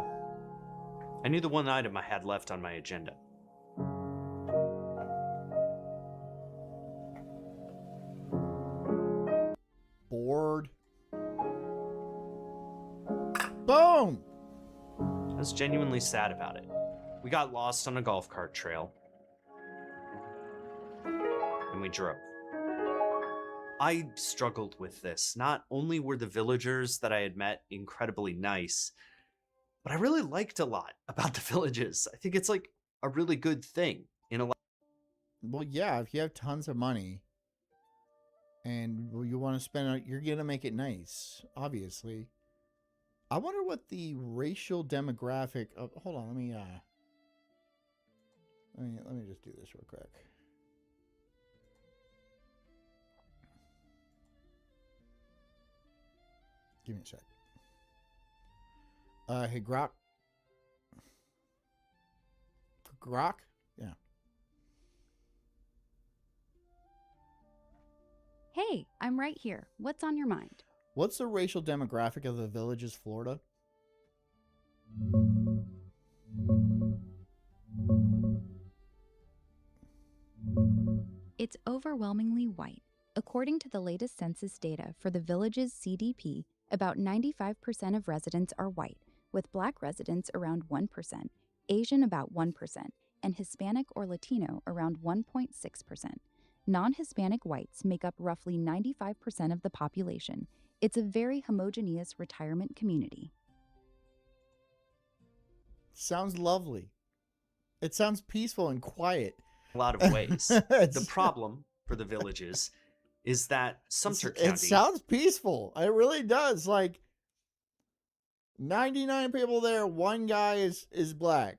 I knew the one item I had left on my agenda. Bored. Boom! I was genuinely sad about it. We got lost on a golf cart trail, and we drove. I struggled with this. Not only were the villagers that I had met incredibly nice, but I really liked a lot about the villages. I think it's like a really good thing in a Well, yeah, if you have tons of money and you want to spend it, you're gonna make it nice, obviously. I wonder what the racial demographic of. Hold on, let me just do this real quick. Give me a sec. Hey, Grok. Grok? Yeah. Hey, I'm right here. What's on your mind? What's the racial demographic of the Villages, Florida? It's overwhelmingly white. According to the latest census data for the Villages CDP, about 95% of residents are white, with Black residents around 1%, Asian about 1%, and Hispanic or Latino around 1.6%. Non-Hispanic whites make up roughly 95% of the population. It's a very homogeneous retirement community. Sounds lovely. It sounds peaceful and quiet. A lot of ways. The problem for the Villages is that Sumter County... It sounds peaceful. It really does. Like, 99 people there, one guy is Black.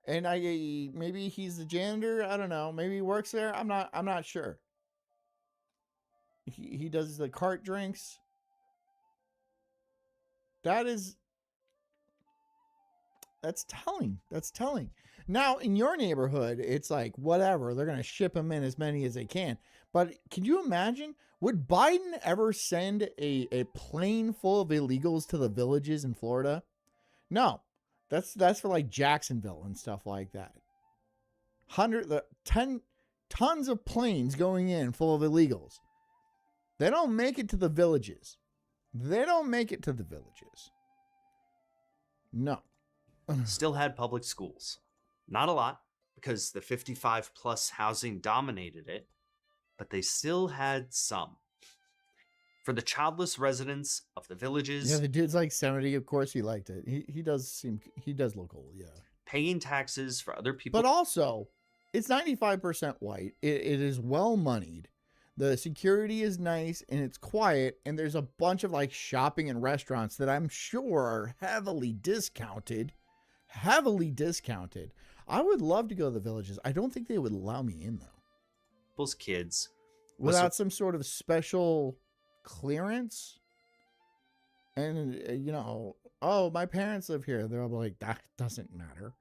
And maybe he's the janitor. I don't know. Maybe he works there. I'm not sure. He does the cart drinks. That's telling. That's telling. Now, in your neighborhood, it's like, whatever. They're going to ship them in as many as they can. But can you imagine? Would Biden ever send a plane full of illegals to the Villages in Florida? No. That's for like Jacksonville and stuff like that. 10 tons of planes going in full of illegals. They don't make it to the Villages. They don't make it to the Villages. No. Still had public schools. Not a lot, because the 55 plus housing dominated it, but they still had some. For the childless residents of the Villages... Yeah, the dude's like 70. Of course he liked it. He does look old, yeah. Paying taxes for other people. But also, it's 95% white. It is well moneyed. The security is nice and it's quiet. And there's a bunch of like shopping and restaurants that I'm sure are heavily discounted. Heavily discounted. I would love to go to the Villages. I don't think they would allow me in though. Those kids. Without some sort of special clearance. And, oh, my parents live here. They're all like, that doesn't matter.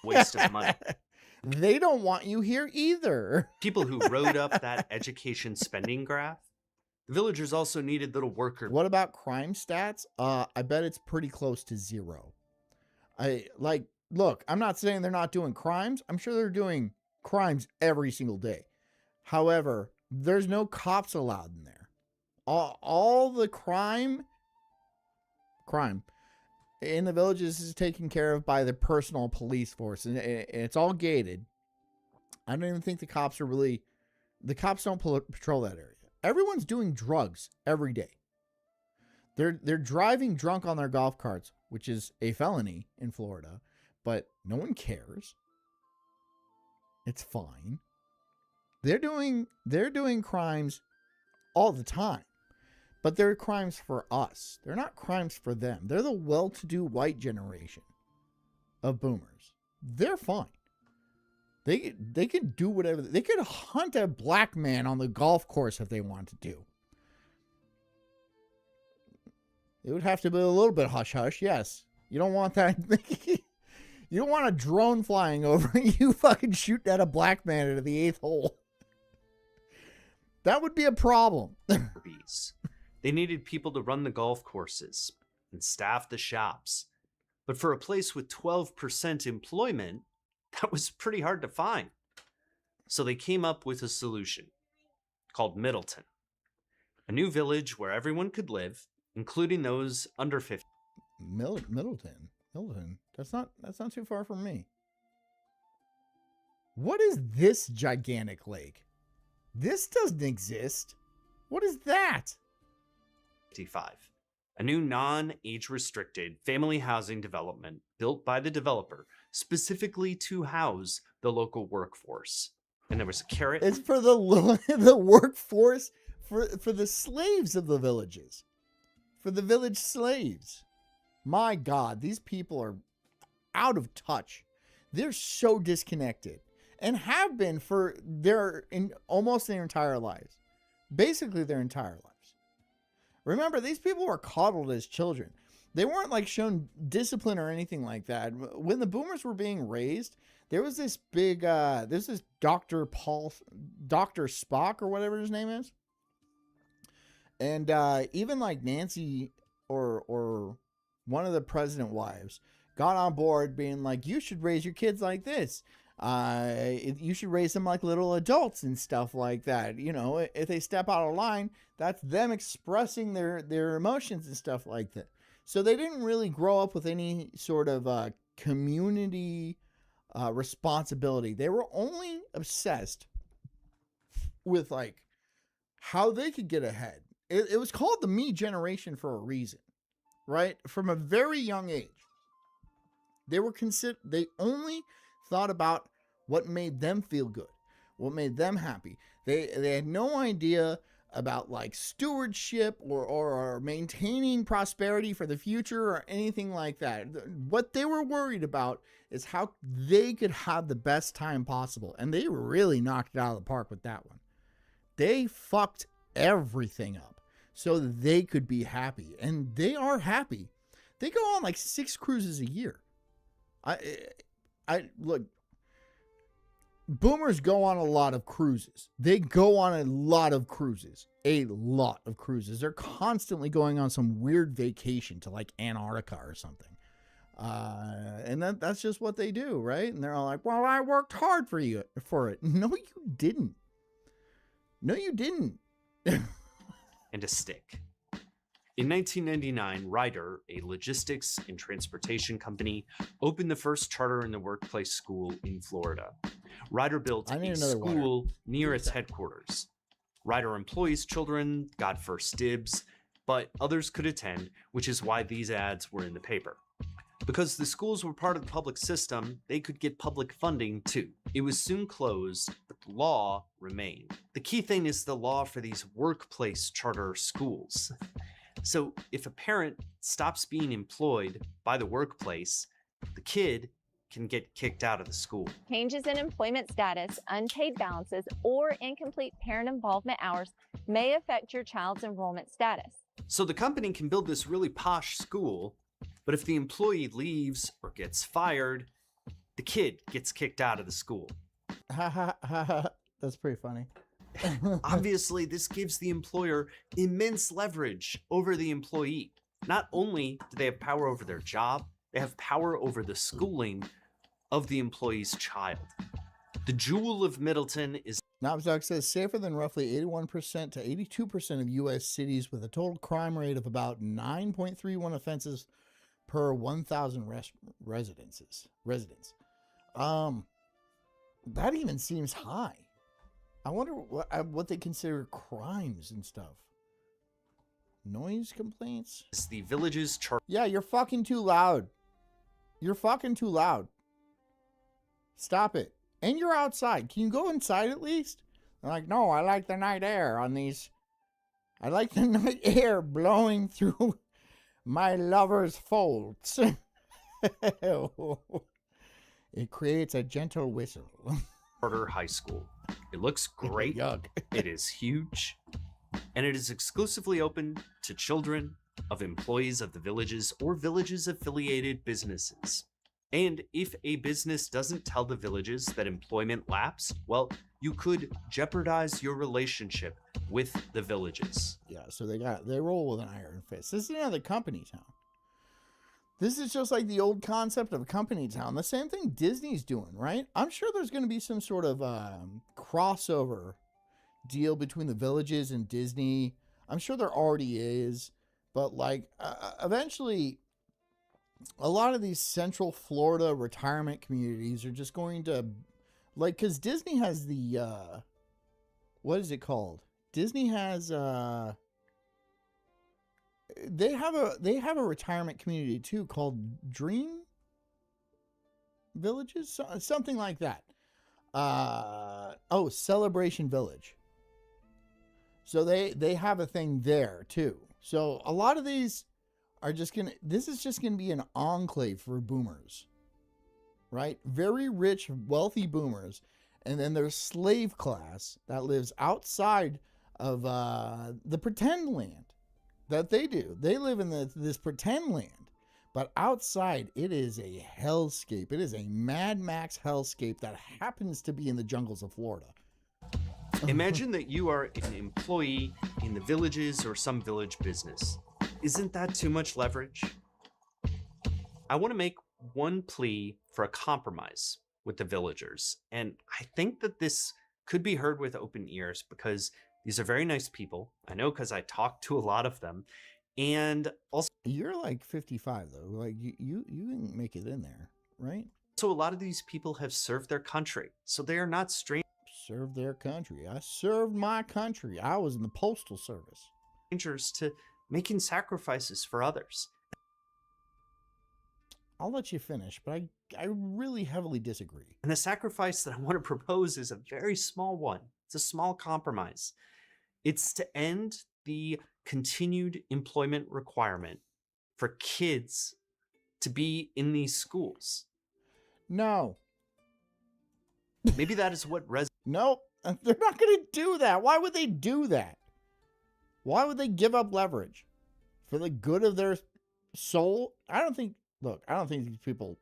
Waste of money. They don't want you here either. People who wrote up that education spending graph. The villagers also needed little worker. What about crime stats? I bet it's pretty close to zero. Look, I'm not saying they're not doing crimes. I'm sure they're doing crimes every single day. However, there's no cops allowed in there. All the crime in the Villages is taken care of by the personal police force, and it's all gated. I don't even think the cops don't patrol that area. Everyone's doing drugs every day. They're driving drunk on their golf carts, which is a felony in Florida, but no one cares. It's fine. They're doing crimes all the time. But they're crimes for us. They're not crimes for them. They're the well-to-do white generation of boomers. They're fine. They could do whatever. They could hunt a black man on the golf course if they want to do. It would have to be a little bit hush-hush, yes. You don't want that. You don't want a drone flying over you fucking shooting at a black man into the 8th hole. That would be a problem. They needed people to run the golf courses and staff the shops. But for a place with 12% employment, that was pretty hard to find. So they came up with a solution called Middleton, a new village where everyone could live, including those under 50. Middleton. That's not too far from me. What is this gigantic lake? This doesn't exist. What is that? 55. A new non-age restricted family housing development built by the developer specifically to house the local workforce. And there was a carrot. It's for the workforce, for the slaves of the villages, for the village slaves. My God, these people are out of touch. They're so disconnected, and have been for almost their entire lives, basically their entire lives. Remember, these people were coddled as children. They weren't like shown discipline or anything like that. When the boomers were being raised, there was this big, there's this Dr. Spock or whatever his name is. And even like Nancy or one of the president wives got on board being like, you should raise your kids like this. You should raise them like little adults and stuff like that. You know, if they step out of line, that's them expressing their emotions and stuff like that. So they didn't really grow up with any sort of community responsibility. They were only obsessed with like how they could get ahead. It was called the me generation for a reason, right? From a very young age, they only thought about what made them feel good, what made them happy. They had no idea about like stewardship or maintaining prosperity for the future or anything like that. What they were worried about is how they could have the best time possible. And they really knocked it out of the park with that one. They fucked everything up so that they could be happy. And they are happy. They go on like 6 cruises a year. I look, boomers go on a lot of cruises. They go on a lot of cruises. A lot of cruises. They're constantly going on some weird vacation to like Antarctica or something. And that's just what they do, right? And they're all like, well, I worked hard for it. No, you didn't. No, you didn't. And a stick. In 1999, Ryder, a logistics and transportation company, opened the first charter in the workplace school in Florida. Ryder built a school near its headquarters. Ryder employees' children got first dibs, but others could attend, which is why these ads were in the paper. Because the schools were part of the public system, they could get public funding too. It was soon closed, but the law remained. The key thing is the law for these workplace charter schools. So if a parent stops being employed by the workplace, the kid can get kicked out of the school. Changes in employment status, unpaid balances, or incomplete parent involvement hours may affect your child's enrollment status. So the company can build this really posh school, but if the employee leaves or gets fired, the kid gets kicked out of the school. That's pretty funny. Obviously, this gives the employer immense leverage over the employee. Not only do they have power over their job, they have power over the schooling of the employee's child. The jewel of Middleton is... Knobsdog says safer than roughly 81% to 82% of U.S. cities with a total crime rate of about 9.31 offenses per 1,000 residents. That even seems high. I wonder what they consider crimes and stuff. Noise complaints? It's the village's chart. Yeah, you're fucking too loud. You're fucking too loud. Stop it. And you're outside. Can you go inside at least? They're like, no, I like the night air on these. I like the night air blowing through my lover's folds. It creates a gentle whistle. Charter High School. It looks great. It is huge. And it is exclusively open to children of employees of the villages or villages affiliated businesses. And if a business doesn't tell the villages that employment lapsed, well, you could jeopardize your relationship with the villages. Yeah, so they roll with an iron fist. This is another company town. This is just like the old concept of a company town. The same thing Disney's doing, right? I'm sure there's going to be some sort of crossover deal between the villages and Disney. I'm sure there already is. But like eventually, a lot of these Central Florida retirement communities are just going to, like, because Disney has the, what is it called? Disney has, they have a retirement community too called Dream Villages, something like that. Oh, Celebration Village. So they have a thing there too. So a lot of these are just gonna, this is just gonna be an enclave for boomers, right? Very rich, wealthy boomers. And then there's slave class that lives outside of the pretend land that they do. They live in this pretend land, but outside it is a hellscape. It is a Mad Max hellscape that happens to be in the jungles of Florida. Imagine that you are an employee in the villages or some village business. Isn't that too much leverage? I want to make one plea for a compromise with the villagers, and I think that this could be heard with open ears because these are very nice people. I know because I talked to a lot of them, and also you're like 55 though. Like you didn't make it in there, right? So a lot of these people have served their country, so they are not strangers. Served their country. I served my country. I was in the postal service. Strangers to making sacrifices for others. I'll let you finish, but I really heavily disagree. And the sacrifice that I want to propose is a very small one. It's a small compromise. It's to end the continued employment requirement for kids to be in these schools. No. Maybe that is what Nope. They're not going to do that. Why would they do that? Why would they give up leverage? For the good of their soul? I don't think these people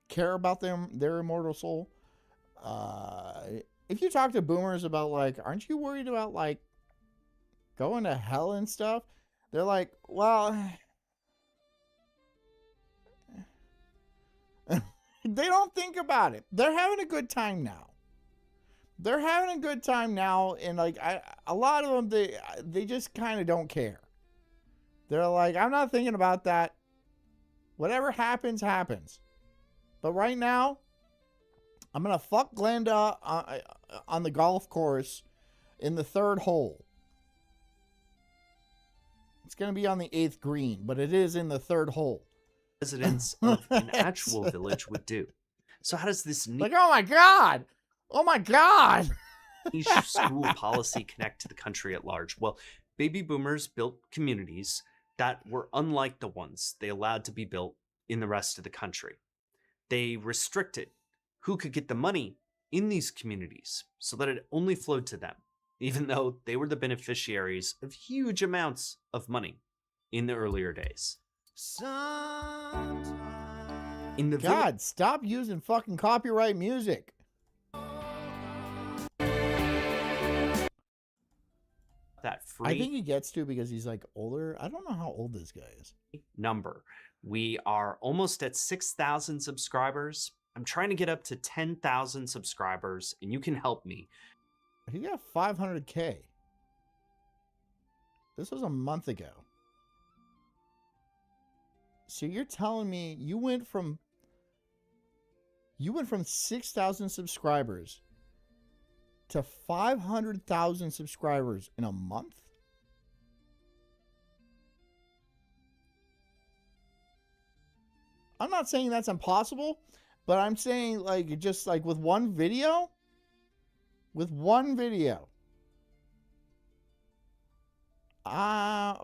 care about their immortal soul. If you talk to boomers about, like, aren't you worried about, like, going to hell and stuff? They're like, well, they don't think about it. They're having a good time now. They're having a good time now, and like a lot of them, they just kind of don't care. They're like, I'm not thinking about that. Whatever happens, happens. But right now, I'm gonna fuck Glenda on the golf course in the 3rd hole. It's gonna be on the 8th green, but it is in the 3rd hole. Residents of an actual village would do. So how does this like, oh my god! Oh my god! niche school policy connect to the country at large? Well, baby boomers built communities that were unlike the ones they allowed to be built in the rest of the country. They restricted who could get the money in these communities so that it only flowed to them, even though they were the beneficiaries of huge amounts of money in the earlier days. In the God, stop using fucking copyright music. That free I think he gets to because he's like older. I don't know how old this guy is. Number. We are almost at 6,000 subscribers. I'm trying to get up to 10,000 subscribers, and you can help me. He got 500K. This was a month ago. So you're telling me you went from 6,000 subscribers to 500,000 subscribers in a month? I'm not saying that's impossible, but I'm saying, like, just like with one video.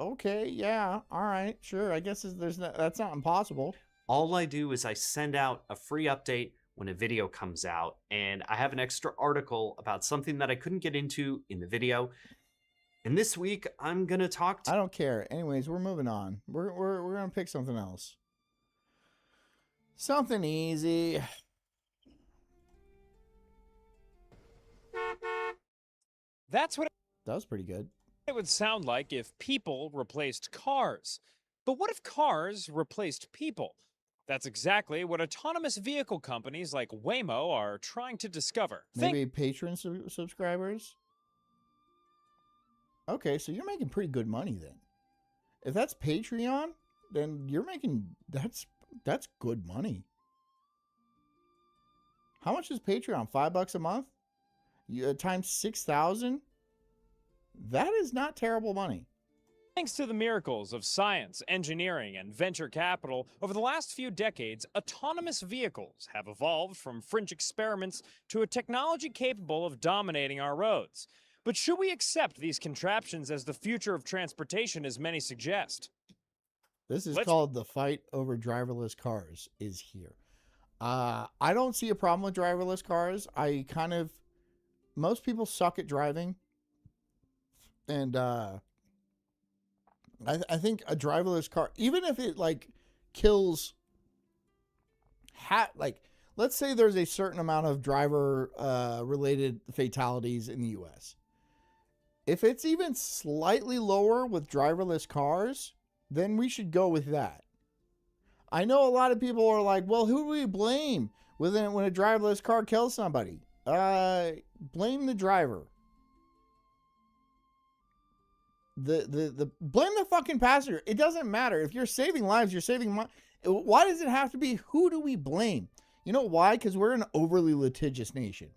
Okay, yeah, all right, sure. I guess that's not impossible. All I do is I send out a free update when a video comes out, and I have an extra article about something that I couldn't get into in the video. And this week, I'm gonna talk to... I don't care. Anyways, we're moving on. We're gonna pick something else. Something easy. That's what that was pretty good. It would sound like if people replaced cars. But what if cars replaced people? That's exactly what autonomous vehicle companies like Waymo are trying to discover. Maybe Patreon subscribers? Okay, so you're making pretty good money then. If that's Patreon, then you're making... That's good money. How much is Patreon? $5 a month? Times 6,000? That is not terrible money. Thanks to the miracles of science, engineering, and venture capital, over the last few decades, autonomous vehicles have evolved from fringe experiments to a technology capable of dominating our roads. But should we accept these contraptions as the future of transportation, as many suggest? This is called the fight over driverless cars is here. I don't see a problem with driverless cars. Most people suck at driving. And I think a driverless car, even if it like kills, let's say there's a certain amount of driver related fatalities in the US. If it's even slightly lower with driverless cars, then we should go with that. I know a lot of people are like, well, who do we blame when a driverless car kills somebody? Blame the driver. The blame the fucking passenger. It doesn't matter. If you're saving lives, you're saving money. Why does it have to be who do we blame? You know why? Because we're an overly litigious nation.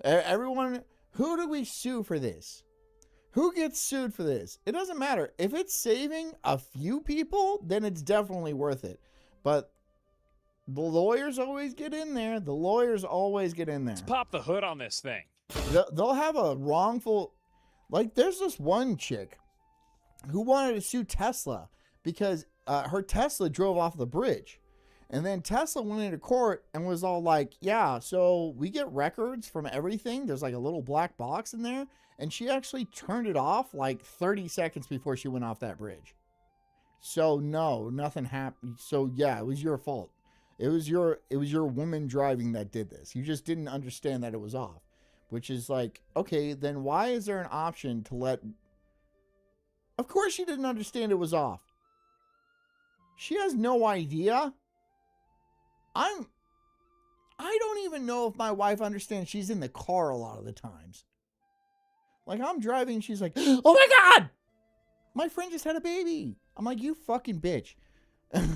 Everyone, who do we sue for this? Who gets sued for this? It doesn't matter. If it's saving a few people, then it's definitely worth it. But the lawyers always get in there. The lawyers always get in there. Let's pop the hood on this thing. They'll have a wrongful... Like, there's this one chick who wanted to sue Tesla because her Tesla drove off the bridge. And then Tesla went into court and was all like, yeah, so we get records from everything. There's like a little black box in there. And she actually turned it off like 30 seconds before she went off that bridge. So no, nothing happened. So yeah, it was your fault. It was your woman driving that did this. You just didn't understand that it was off. Which is like, okay, then why is there an option to let... Of course she didn't understand it was off. She has no idea. I don't even know if my wife understands she's in the car a lot of the times. Like, I'm driving, she's like, oh my God! My friend just had a baby. I'm like, you fucking bitch. But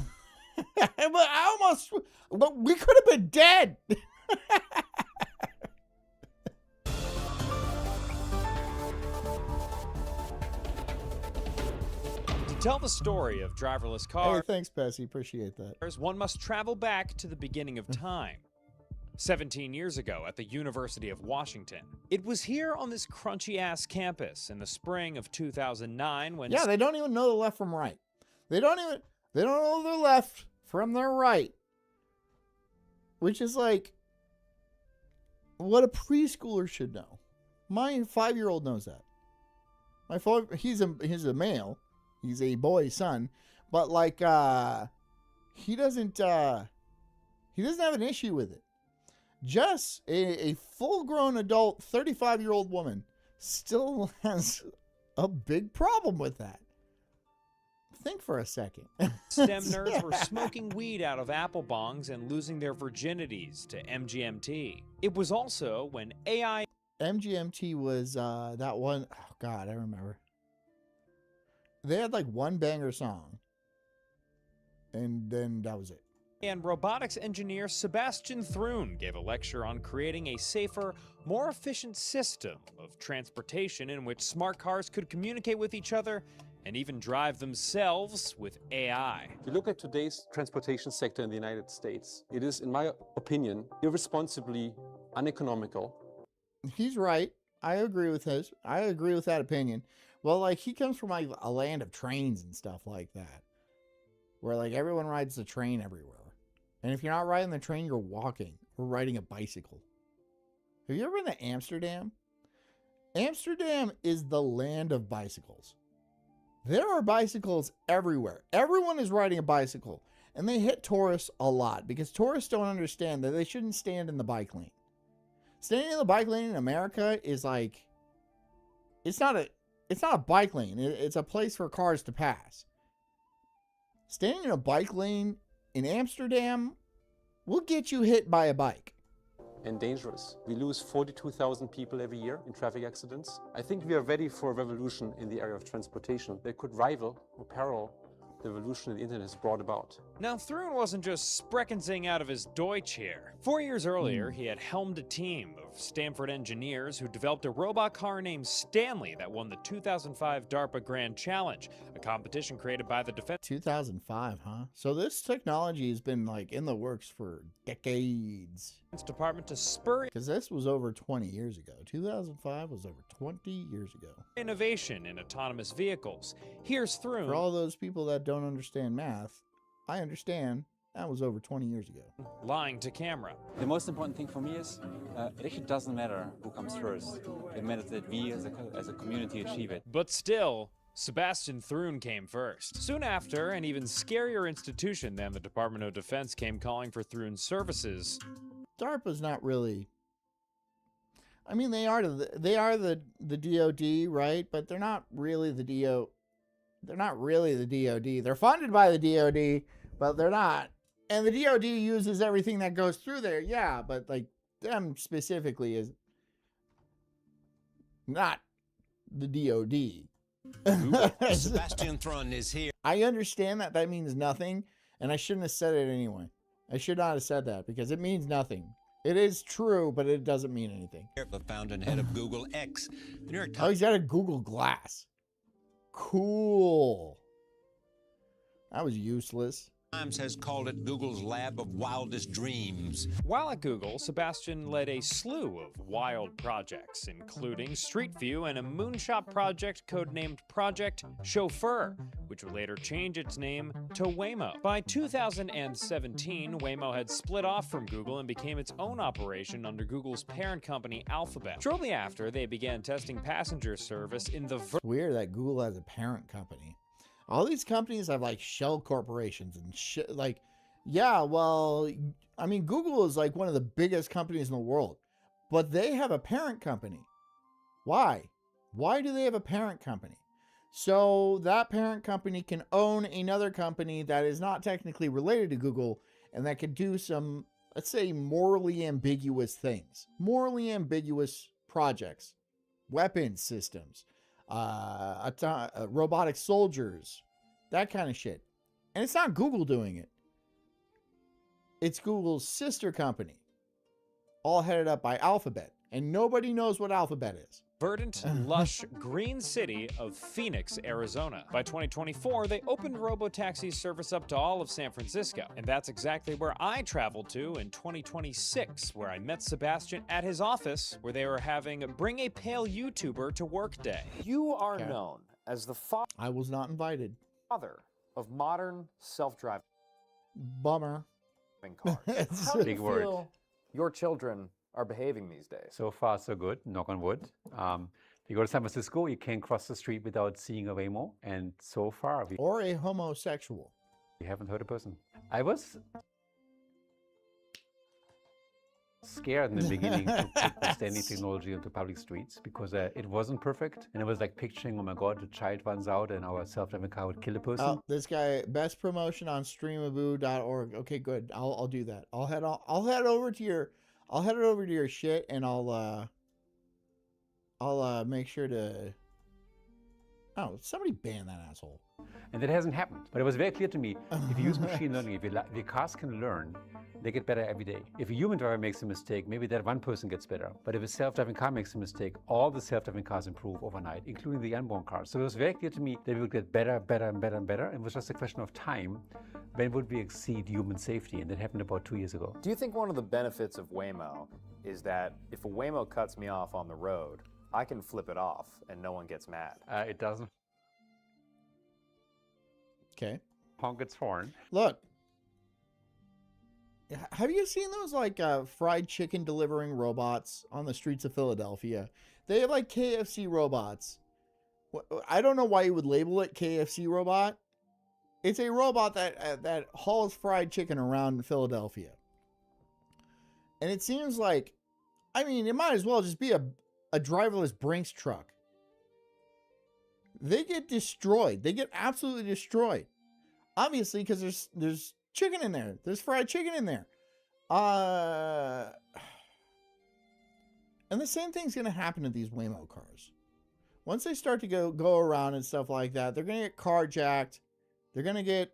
we could have been dead. To tell the story of driverless cars, hey, thanks, Pessy. Appreciate that. One must travel back to the beginning of time. 17 years ago at the University of Washington. It was here on this crunchy-ass campus in the spring of 2009 when... Yeah, they don't even know the left from right. They don't know their left from their right. Which is like what a preschooler should know. My 5-year-old knows that. He's a male. He's a boy son, but like he doesn't have an issue with it. Jess, a full-grown adult 35-year-old woman, still has a big problem with that. Think for a second. STEM nerds were smoking weed out of apple bongs and losing their virginities to MGMT. It was also when AI... MGMT was that one... Oh, God, I remember. They had like one banger song. And then that was it. And robotics engineer Sebastian Thrun gave a lecture on creating a safer, more efficient system of transportation in which smart cars could communicate with each other and even drive themselves with AI. If you look at today's transportation sector in the United States, it is, in my opinion, irresponsibly uneconomical. He's right. I agree with that opinion. Well, like, he comes from like a land of trains and stuff like that, where like everyone rides the train everywhere. And if you're not riding the train, you're walking or riding a bicycle. Have you ever been to Amsterdam? Amsterdam is the land of bicycles. There are bicycles everywhere. Everyone is riding a bicycle. And they hit tourists a lot because tourists don't understand that they shouldn't stand in the bike lane. Standing in the bike lane in America is like, it's not a bike lane. It's a place for cars to pass. Standing in a bike lane in Amsterdam will get you hit by a bike. And dangerous. We lose 42,000 people every year in traffic accidents. I think we are ready for a revolution in the area of transportation that could rival or parallel the revolution the internet has brought about. Now, Thrun wasn't just spreckensing out of his Deutsch here. 4 years earlier, he had helmed a team of Stanford engineers who developed a robot car named Stanley that won the 2005 DARPA Grand Challenge, a competition created by the Defense 2005, huh? So this technology has been like in the works for decades. Department to spur Because this was over 20 years ago. 2005 was over 20 years ago. innovation in autonomous vehicles. Here's Thrun. For all those people that don't understand math, I understand that was over 20 years ago. Lying to camera. The most important thing for me is it actually doesn't matter who comes first. It matters that we as a community achieve it. But still, Sebastian Thrun came first. Soon after, an even scarier institution than the Department of Defense came calling for Thrun's services. DARPA's not really. I mean, they are the DoD, right? But they're not really the DO. They're not really the DoD. They're funded by the DoD, but they're not. And the DoD uses everything that goes through there, yeah. But like them specifically is not the DoD. Sebastian Thrun is here. I understand that that means nothing, and I shouldn't have said it anyway. I should not have said that because it means nothing. It is true, but it doesn't mean anything. The founder and head of Google X. The New York Oh, he's got a Google Glass. Cool. That was useless. Times has called it Google's lab of wildest dreams. While at Google, Sebastian led a slew of wild projects, including Street View and a moonshot project codenamed Project Chauffeur, which would later change its name to Waymo. By 2017, Waymo had split off from Google and became its own operation under Google's parent company, Alphabet. Shortly after, they began testing passenger service in the It's weird that Google has a parent company. All these companies have like shell corporations and shit. Like, yeah, well, I mean, Google is like one of the biggest companies in the world, but they have a parent company. Why? Why do they have a parent company? So that parent company can own another company that is not technically related to Google and that could do some, let's say, morally ambiguous things, morally ambiguous projects, weapons systems, robotic soldiers, that kind of shit. And it's not Google doing it. It's Google's sister company, all headed up by Alphabet. And nobody knows what Alphabet is. verdant, lush, green city of Phoenix, Arizona. By 2024, they opened robotaxi service up to all of San Francisco. And that's exactly where I traveled to in 2026, where I met Sebastian at his office, where they were having Bring a Pale YouTuber to Work Day. You are known as the I was not invited. father of modern self-driving Bummer. cars. How do Big you word. feel your children are behaving these days? So far, so good, knock on wood. If you go to San Francisco, you can't cross the street without seeing a Waymo. And so far, Or a homosexual. we haven't heard a person. I was scared in the beginning to put the standing technology into public streets because it wasn't perfect. And it was like picturing, oh my God, the child runs out and our self-driving car would kill a person. Oh, this guy, best promotion on streamaboo.org. Okay, good. I'll do that. I'll head over to your shit and I'll make sure to. Oh, somebody ban that asshole. And that hasn't happened. But it was very clear to me, if you use machine learning, if your cars can learn, they get better every day. If a human driver makes a mistake, maybe that one person gets better. But if a self-driving car makes a mistake, all the self-driving cars improve overnight, including the unborn cars. So it was very clear to me that we would get better, better, and better, and better. It was just a question of time. When would we exceed human safety? And that happened about 2 years ago. Do you think one of the benefits of Waymo is that if a Waymo cuts me off on the road, I can flip it off and no one gets mad? It doesn't. Okay. Honk its horn. Look. Have you seen those like fried chicken delivering robots on the streets of Philadelphia? They have like KFC robots. I don't know why you would label it KFC robot. It's a robot that hauls fried chicken around Philadelphia. And it seems like, I mean, it might as well just be a driverless Brinks truck. They get destroyed. They get absolutely destroyed. Obviously, because there's chicken in there. There's fried chicken in there. And the same thing's going to happen to these Waymo cars. Once they start to go around and stuff like that, they're going to get carjacked. They're going to get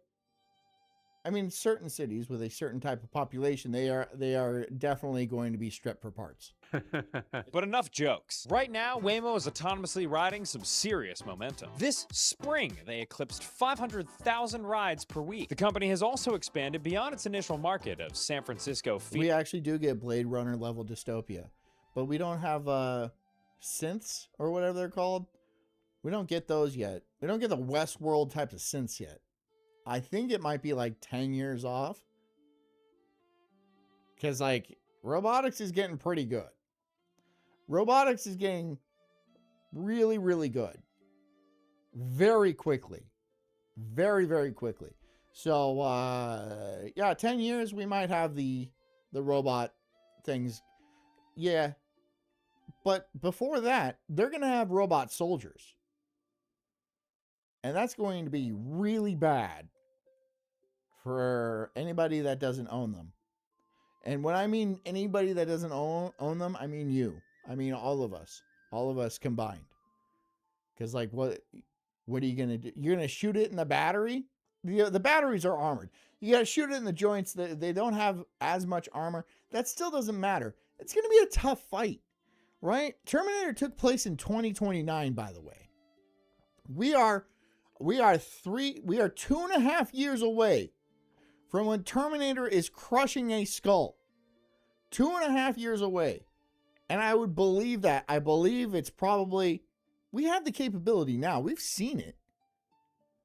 I mean, certain cities with a certain type of population, they are definitely going to be stripped for parts. But enough jokes. Right now, Waymo is autonomously riding some serious momentum. This spring, they eclipsed 500,000 rides per week. The company has also expanded beyond its initial market of San Francisco. We actually do get Blade Runner level dystopia, but we don't have synths or whatever they're called. We don't get those yet. We don't get the Westworld types of synths yet. I think it might be like 10 years off. Because, like, robotics is getting pretty good. Robotics is getting really, really good. Very quickly. Very, very quickly. So, yeah, 10 years we might have the robot things. Yeah. But before that, they're going to have robot soldiers. And that's going to be really bad for anybody that doesn't own them. And when I mean anybody that doesn't own them, I mean you. I mean all of us combined. Because, like, what are you going to do? You're going to shoot it in the battery? The batteries are armored. You got to shoot it in the joints. They don't have as much armor. That still doesn't matter. It's going to be a tough fight, right? Terminator took place in 2029, by the way. We are 2.5 years away from when Terminator is crushing a skull. 2.5 years away. And I would believe that. I believe it's probably, we have the capability now. We've seen it.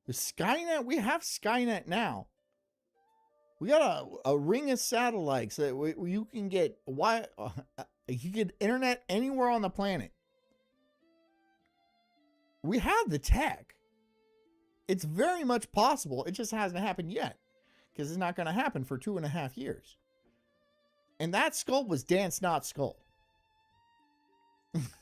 The Skynet, we have Skynet now. We got a ring of satellites that you can get, you get internet anywhere on the planet. We have the tech. It's very much possible. It just hasn't happened yet. Because it's not going to happen for 2.5 years. And that skull was Dance Not Skull.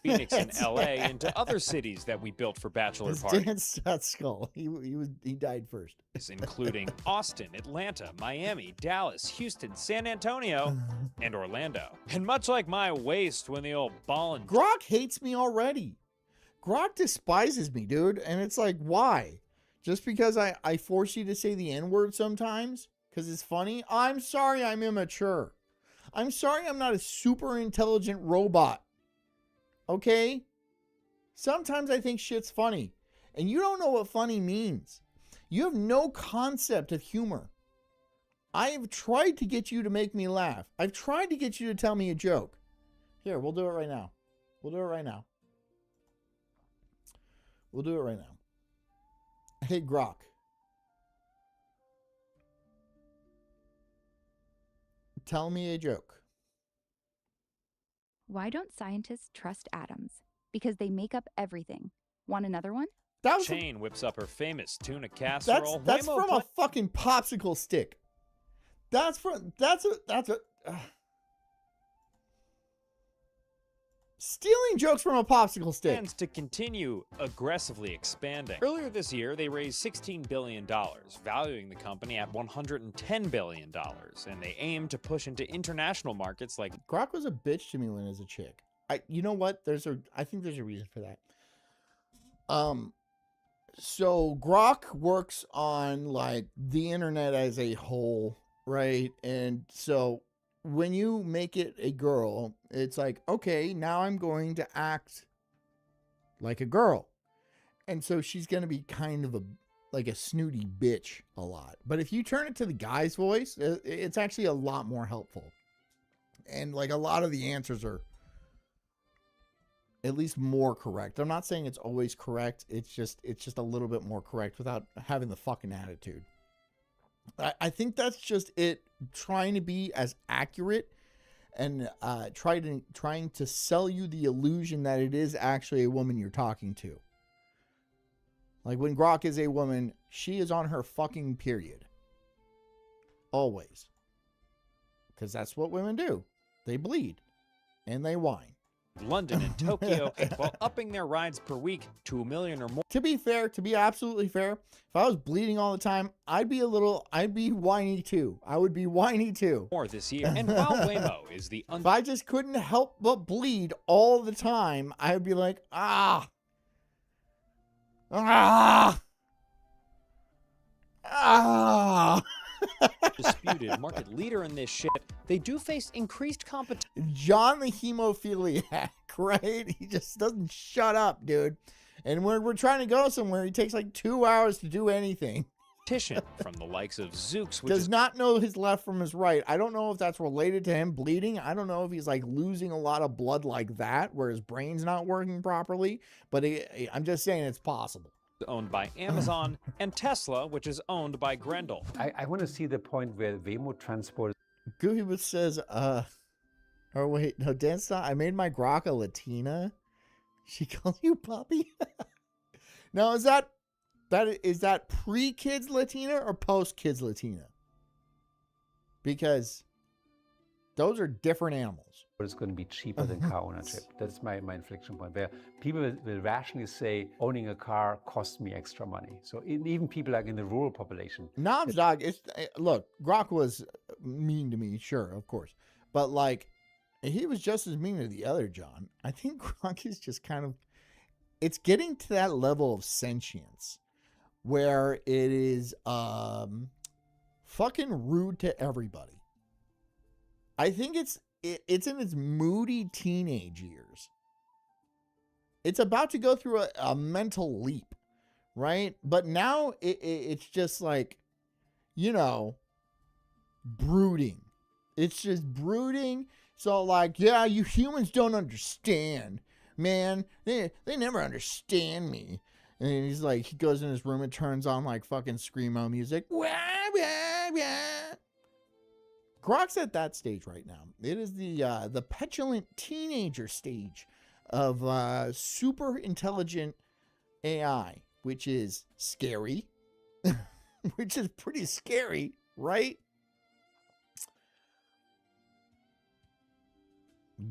Phoenix and LA into other cities that we built for bachelor parties. Dance Not Skull. He died first. Including Austin, Atlanta, Miami, Dallas, Houston, San Antonio, and Orlando. And much like my waist when the old ball and Grok hates me already. Grok despises me, dude. And it's like, why? Just because I force you to say the N-word sometimes? Because it's funny? I'm sorry I'm immature. I'm sorry I'm not a super intelligent robot. Okay? Sometimes I think shit's funny. And you don't know what funny means. You have no concept of humor. I have tried to get you to make me laugh. I've tried to get you to tell me a joke. Here, we'll do it right now. We'll do it right now. We'll do it right now. Hey, Grok. Tell me a joke. Why don't scientists trust atoms? Because they make up everything. Want another one? Shane whips up her famous tuna casserole. That's from a fucking popsicle stick. Stealing jokes from a popsicle stick. Plans to continue aggressively expanding. Earlier this year, they raised $16 billion, valuing the company at $110 billion, and they aim to push into international markets like... Grok was a bitch to me when I was a chick. You know what? I think there's a reason for that. So Grok works on, like, the internet as a whole, right? And so when you make it a girl, it's like, okay, now I'm going to act like a girl. And so she's going to be kind of like a snooty bitch a lot. But if you turn it to the guy's voice, it's actually a lot more helpful. And, like, a lot of the answers are at least more correct. I'm not saying it's always correct. It's just a little bit more correct without having the fucking attitude. I think that's just it, trying to be as accurate and trying to sell you the illusion that it is actually a woman you're talking to. Like, when Grok is a woman, she is on her fucking period. Always. Because that's what women do. They bleed. And they whine. London and Tokyo, while upping their rides per week to 1 million or more. To be fair, to be absolutely fair, if I was bleeding all the time, I'd be whiny too. I would be whiny too. More this year. And while Waymo is the... If I just couldn't help but bleed all the time, I would be like, ah. undisputed market leader in this shit, they do face increased competition. John the hemophiliac, right? He just doesn't shut up, dude. And when we're trying to go somewhere, he takes like 2 hours to do anything. From the likes of Zooks, which Does not know his left from his right. I don't know if that's related to him bleeding. I don't know if he's like losing a lot of blood like that, where his brain's not working properly. But I'm just saying it's possible. Owned by Amazon, and Tesla, which is owned by Grendel. I want to see the point where Waymo transport. Goofy says, oh wait, no, dance stop. I made my Grok a Latina. She calls you puppy. Now, is that pre-kids Latina or post-kids Latina? Because those are different animals. But it's going to be cheaper than car ownership. That's my inflection point, where people will rationally say, owning a car costs me extra money. So even people like in the rural population. Knobs dog, look, Grok was mean to me, sure, of course. But like, he was just as mean to the other John. I think Grok is just kind of, it's getting to that level of sentience where it is fucking rude to everybody. I think it's in its moody teenage years. It's about to go through a mental leap, right? But now it's just like, brooding. It's just brooding. So like, yeah, you humans don't understand, man. They never understand me. And he's like, he goes in his room and turns on like fucking screamo music. Wah, wah, wah. Grok's at that stage right now. It is the petulant teenager stage of super intelligent AI, which is scary, which is pretty scary, right?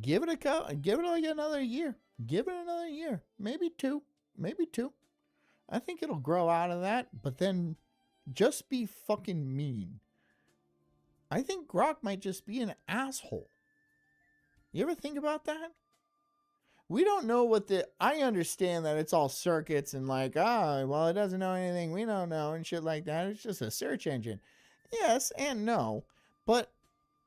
Give it like another year. Give it another year, maybe two. I think it'll grow out of that, but then just be fucking mean. I think Grok might just be an asshole. You ever think about that? We don't know I understand that it's all circuits and like, well, it doesn't know anything we don't know and shit like that. It's just a search engine. Yes and no, but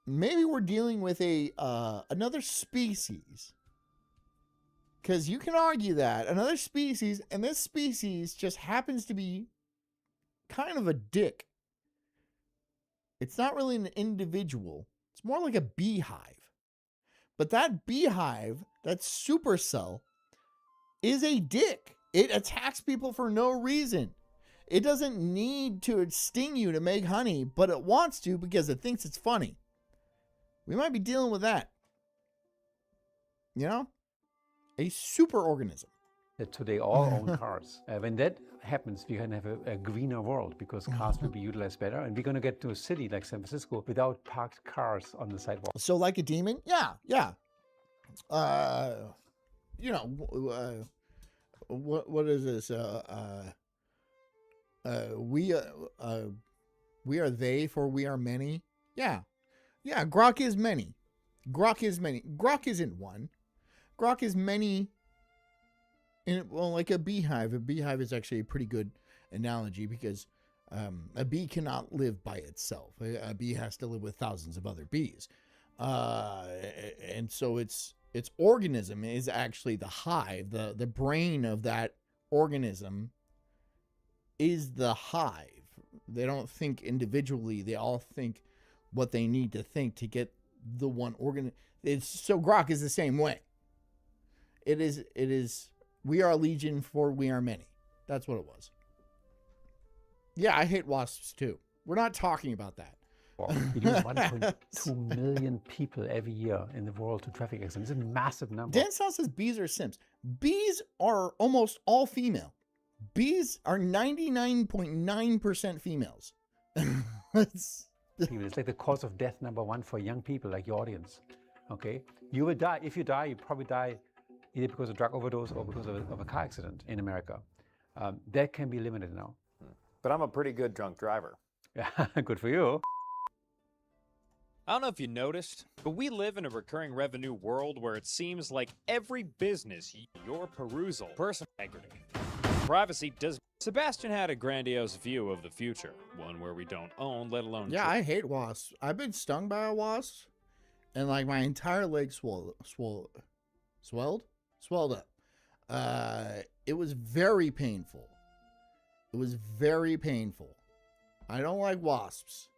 maybe we're dealing with another species. Because you can argue that another species, and this species just happens to be kind of a dick. It's not really an individual. It's more like a beehive. But that beehive, that supercell, is a dick. It attacks people for no reason. It doesn't need to sting you to make honey, but it wants to because it thinks it's funny. We might be dealing with that. A super organism. That today all own cars. When that happens, we can have a greener world because cars will be utilized better. And we're going to get to a city like San Francisco without parked cars on the sidewalk. So like a demon? Yeah. What is this? We are they, for we are many. Yeah, Grok is many. Grok isn't one. Grok is many. Like a beehive. A beehive is actually a pretty good analogy because a bee cannot live by itself. A bee has to live with thousands of other bees. And so its organism is actually the hive. The brain of that organism is the hive. They don't think individually. They all think what they need to think to get the one organ. So Grok is the same way. It is we are a legion, for we are many. That's what it was. Yeah, I hate wasps too. We're not talking about that. We lose 1.2 million people every year in the world to traffic accidents. It's a massive number. Dan South says bees are simps. Bees are almost all female. Bees are 99.9% females. It's like the cause of death #1 for young people, like your audience. Okay? You will die. If you die, you probably die either because of drug overdose or because of a car accident in America. That can be limited now. But I'm a pretty good drunk driver. Yeah, good for you. I don't know if you noticed, but we live in a recurring revenue world where it seems like every business, your perusal, personal integrity, privacy does Sebastian had a grandiose view of the future, one where we don't own, let alone Yeah, I hate wasps. I've been stung by a wasp, and like my entire leg swelled up. It was very painful. It was very painful. I don't like wasps.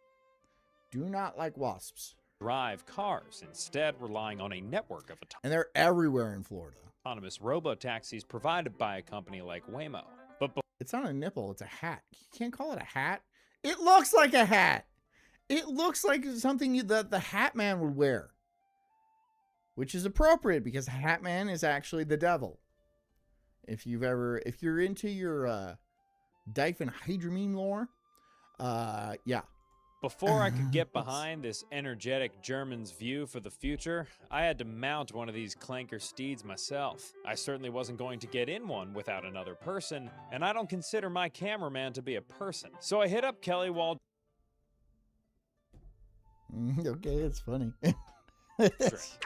Do not like wasps. drive cars, instead relying on a network of And they're everywhere in Florida. autonomous robo-taxis provided by a company like Waymo. But It's not a nipple, it's a hat. You can't call it a hat. It looks like a hat. It looks like something that the Hat Man would wear. Which is appropriate because Hat Man is actually the devil. If you're into your diphenhydramine lore, yeah. before I could get behind this energetic German's view for the future, I had to mount one of these clanker steeds myself. I certainly wasn't going to get in one without another person, and I don't consider my cameraman to be a person. So I hit up Kelly Wald. Okay, it's funny.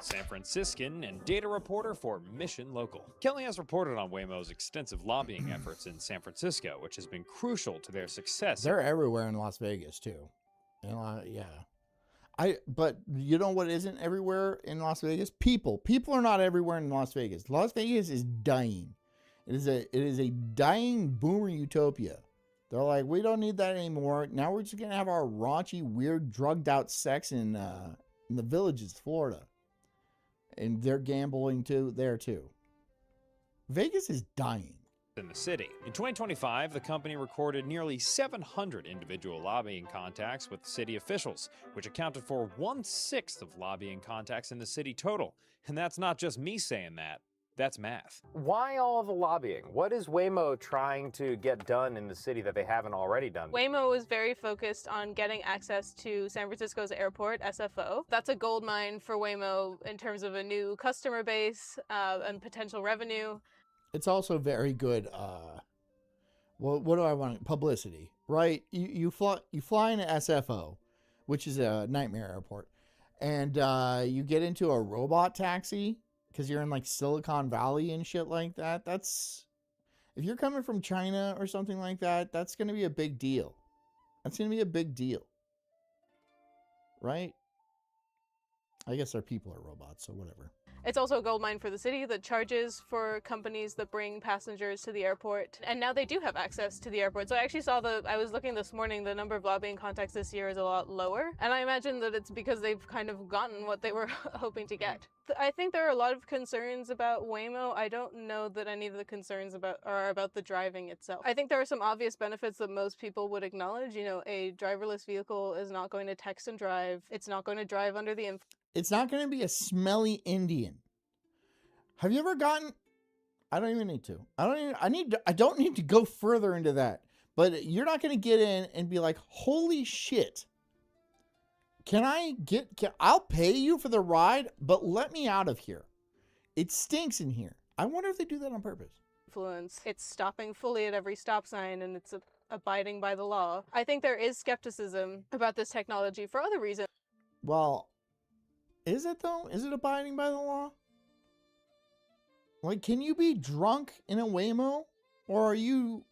San Franciscan and data reporter for Mission Local. Kelly has reported on Waymo's extensive lobbying efforts in San Francisco, which has been crucial to their success. They're everywhere in Las Vegas too. Yeah. But you know what isn't everywhere in Las Vegas? People. People are not everywhere in Las Vegas. Las Vegas is dying. It is a dying boomer utopia. They're like, we don't need that anymore. Now we're just gonna have our raunchy, weird, drugged out sex in the Villages, Florida. And they're gambling there too. Vegas is dying. In the city. In 2025, the company recorded nearly 700 individual lobbying contacts with city officials, which accounted for 1/6 of lobbying contacts in the city total. And that's not just me saying that. That's math. Why all the lobbying? What is Waymo trying to get done in the city that they haven't already done? Waymo is very focused on getting access to San Francisco's airport, SFO. That's a gold mine for Waymo in terms of a new customer base and potential revenue. It's also very good. Well, what do I want? Publicity, right? You fly into SFO, which is a nightmare airport, and you get into a robot taxi because you're in like Silicon Valley and shit like that. That's if you're coming from China or something like that, that's going to be a big deal. That's going to be a big deal, right? I guess our people are robots, so whatever. It's also a gold mine for the city that charges for companies that bring passengers to the airport. And now they do have access to the airport. So I actually saw I was looking this morning, the number of lobbying contacts this year is a lot lower. And I imagine that it's because they've kind of gotten what they were hoping to get. I think there are a lot of concerns about Waymo. I don't know that any of the concerns are about the driving itself. I think there are some obvious benefits that most people would acknowledge. You know, a driverless vehicle is not going to text and drive. It's not going to drive under the influence. It's not going to be a smelly Indian. Have you ever gotten? I don't even need to. I don't need to go further into that. But you're not going to get in and be like, holy shit. I'll pay you for the ride, but let me out of here. It stinks in here. I wonder if they do that on purpose. Influence. It's stopping fully at every stop sign and it's abiding by the law. I think there is skepticism about this technology for other reasons. Well, is it though? Is it abiding by the law? Like, can you be drunk in a Waymo? Or are you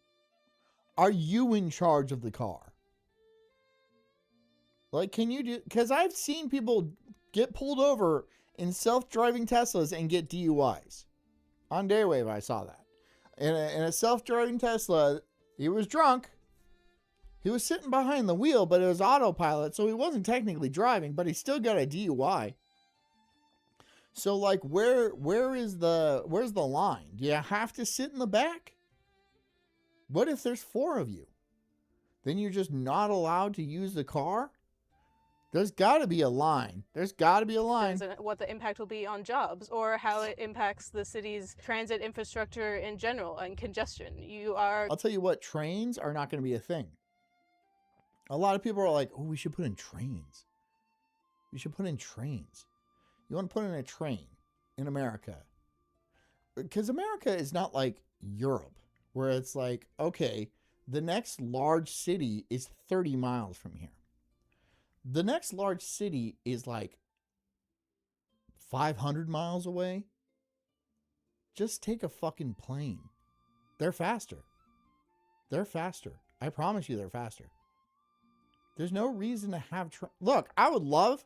in charge of the car? Like, can you do, because I've seen people get pulled over in self-driving Teslas and get DUIs. On Daywave, I saw that. In a self-driving Tesla, he was drunk. He was sitting behind the wheel, but it was autopilot, so he wasn't technically driving, but he still got a DUI. So, like, where's the line? Do you have to sit in the back? What if there's 4 of you? Then you're just not allowed to use the car? There's got to be a line. There's got to be a line. What the impact will be on jobs or how it impacts the city's transit infrastructure in general and congestion. I'll tell you what, trains are not going to be a thing. A lot of people are like, oh, we should put in trains. We should put in trains. You want to put in a train in America. Because America is not like Europe, where it's like, okay, the next large city is 30 miles from here. The next large city is like 500 miles away. Just take a fucking plane. They're faster. They're faster. I promise you they're faster. There's no reason to have... Look, I would love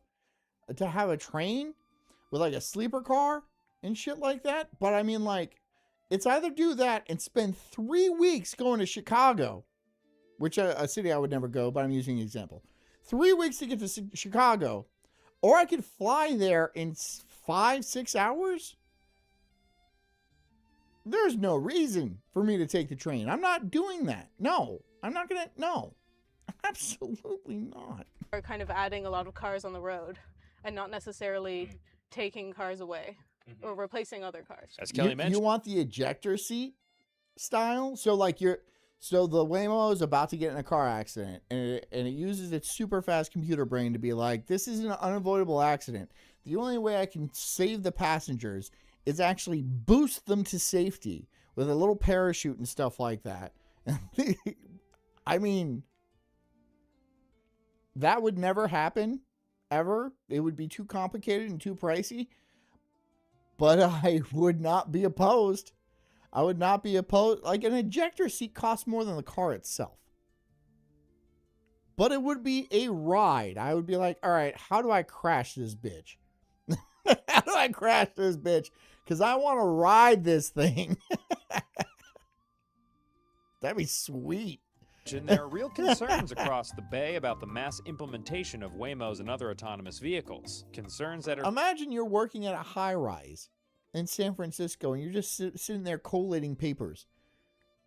to have a train with like a sleeper car and shit like that. But I mean, like, it's either do that and spend 3 weeks going to Chicago, which a city I would never go, but I'm using an example. 3 weeks to get to Chicago, or I could fly there in 5-6 hours. There's no reason for me to take the train. I'm not doing that. No, I'm not going to. No, absolutely not. Are kind of adding a lot of cars on the road and not necessarily taking cars away or replacing other cars. As Kelly mentioned, you want the ejector seat style. So like so the Waymo is about to get in a car accident, and it uses its super fast computer brain to be like, this is an unavoidable accident. The only way I can save the passengers is actually boost them to safety with a little parachute and stuff like that. I mean, that would never happen, ever. It would be too complicated and too pricey. But I would not be opposed. I would not be opposed. Like, an ejector seat costs more than the car itself. But it would be a ride. I would be like, all right, how do I crash this bitch? How do I crash this bitch? Because I want to ride this thing. That'd be sweet. there are real concerns across the Bay about the mass implementation of Waymos and other autonomous vehicles. Concerns that are... Imagine you're working at a high-rise in San Francisco, and you're just sitting there collating papers.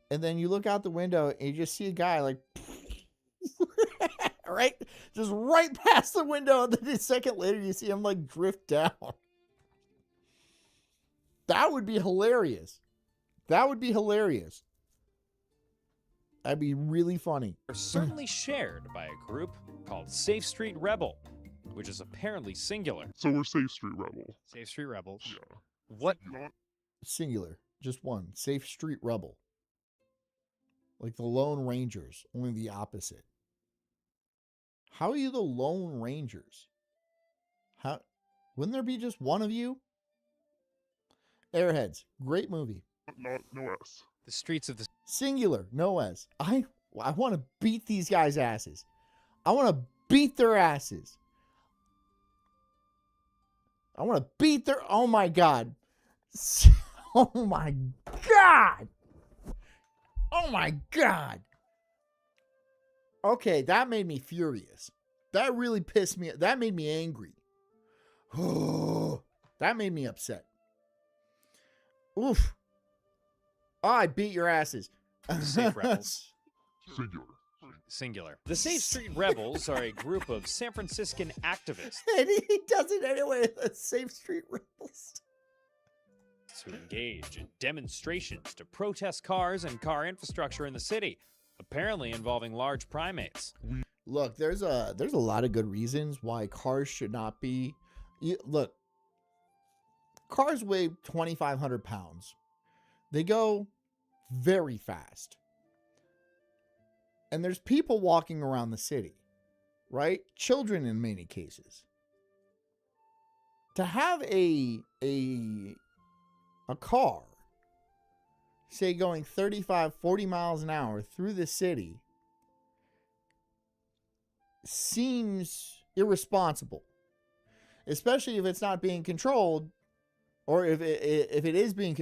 And then you look out the window, and you just see a guy, like... right? Just right past the window, and then a second later, you see him, like, drift down. That would be hilarious. That would be hilarious. That'd be really funny. Are certainly shared by a group called Safe Street Rebel, which is apparently singular. So we're Safe Street Rebel. Safe Street Rebels. Yeah. What? Singular. Just one. Safe Street Rebel. Like the Lone Rangers, only the opposite. How are you the Lone Rangers? How? Wouldn't there be just one of you? Airheads. Great movie. No S. The streets of the... Singular. No S. I want to beat these guys' asses. I want to beat their asses. I want to beat their... Oh, my God. Oh, my God. Oh, my God. Okay, that made me furious. That really pissed me... That made me angry. Oh, that made me upset. Oof. Oh, I beat your asses. Safe Rebels. Singular. Singular. The Safe Street Rebels are a group of San Franciscan activists. And he does it anyway, the Safe Street Rebels. To engage in demonstrations to protest cars and car infrastructure in the city, apparently involving large primates. Look, there's a lot of good reasons why cars should not be... Look, cars weigh 2,500 pounds. They go very fast. And there's people walking around the city, right? Children in many cases. To have a car, say going 35, 40 miles an hour through the city seems irresponsible. Especially if it's not being controlled, or if it is being...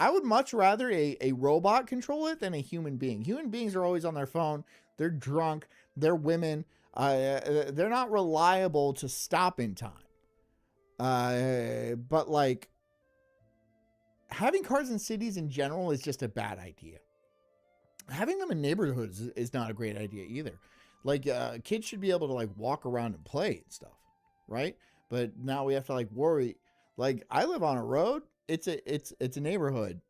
I would much rather a robot control it than a human being. Human beings are always on their phone. They're drunk. They're women. They're not reliable to stop in time. But like, having cars in cities in general is just a bad idea. Having them in neighborhoods is not a great idea either. Like, kids should be able to like walk around and play and stuff, right? But now we have to like worry. Like, I live on a road. It's a neighborhood,